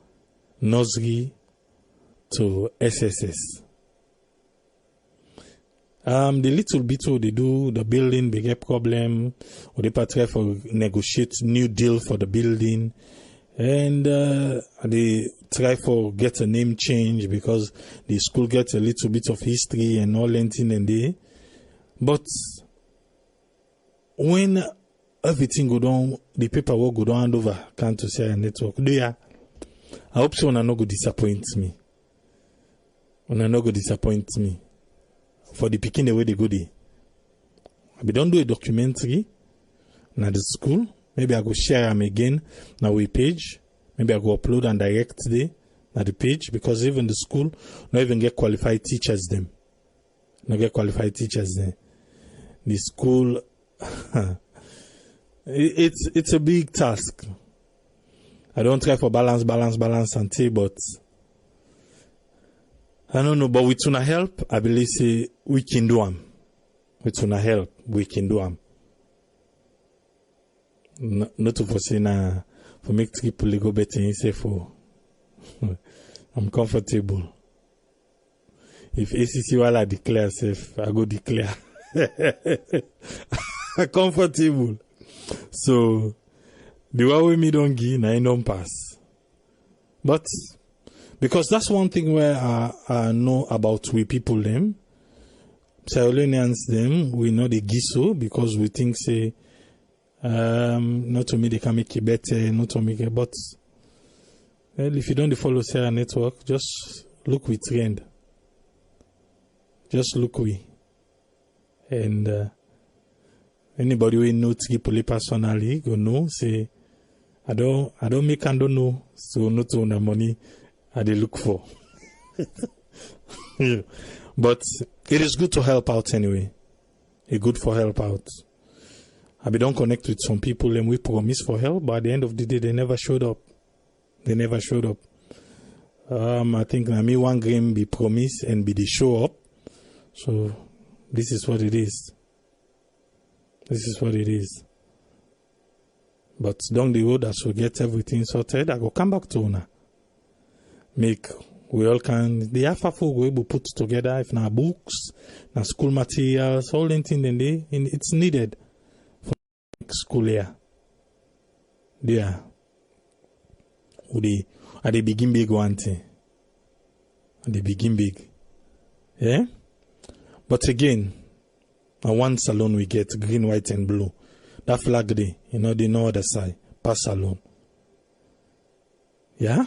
nursery to SSS. The little bit they do, the building, they get problem, or they try for negotiate new deal for the building, and they try for get a name change because the school gets a little bit of history and all that thing and they. But when everything go down, the paperwork go down hand over, can't to say a network. I hope so. Una no go disappoint me. Una no go disappoint me. For the picking the way they go there. We don't do a documentary na the school. Maybe I go share them again na we page. Maybe I go upload and direct there na the page because even the school not even get qualified teachers them. Not get qualified teachers there. The school it's a big task. I don't try for balance and say, but I don't know, but with una help, I believe say we can do them. With una help, we can do them. Not to foresee na for make people go better and say for I'm comfortable. If ACC while I declare safe, I go declare. Comfortable. So the way me don't give, I don't pass. But because that's one thing where I know about we people them. Sierra Leoneans them, we know the giso because we think say not to me they can make it better, not to make it, but well, if you don't follow Sarah network, just look with trend. Just look we. And anybody who know Tripoli personally go know say I don't make and don't know, so not own the money I they look for. Yeah. But it is good to help out anyway. It's good for help out. I be don't connect with some people and we promise for help, but at the end of the day they never showed up. They never showed up. I think na me one game be promise and be the show up. So this is what it is. This is what it is. But down the road, as we get everything sorted, I go come back to una. Make we all can the AFAFO we able put together if na books, na school materials, all the things in there, it's needed for school year. There. At the begin big one thing. At the begin big. Yeah? But again, one salon we get green, white, and blue. That flag there, the no other side. Pass salon. Yeah?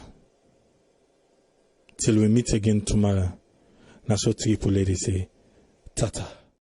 Till we meet again tomorrow. That's what Tripoli say. Tata.